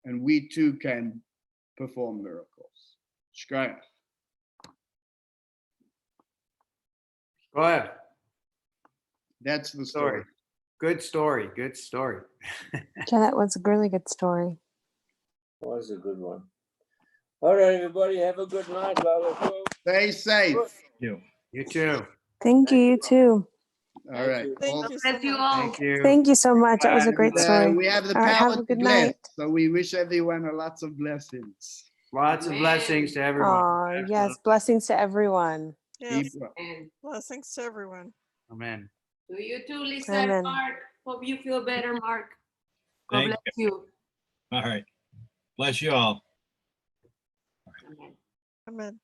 And we too can perform miracles. Shkoyach. Go ahead. That's the story. Good story. Good story. Yeah, that was a really good story. Was a good one. All right, everybody, have a good night. Stay safe. You. You too. Thank you, you too. All right. Thank you so Bless you much. all. Thank you. Thank you so much. That was a And, great story. we have the All right, power have a to good bless, night. so we wish everyone a lots of blessings. Lots of Amen. blessings to everyone. Oh, yes. Blessings to everyone. Yes, Keep- And blessings to everyone. Amen. to you too, Lisa and Amen. Mark. Hope you feel better, Mark. God Thank bless you. All right. Bless you all. Amen. Amen.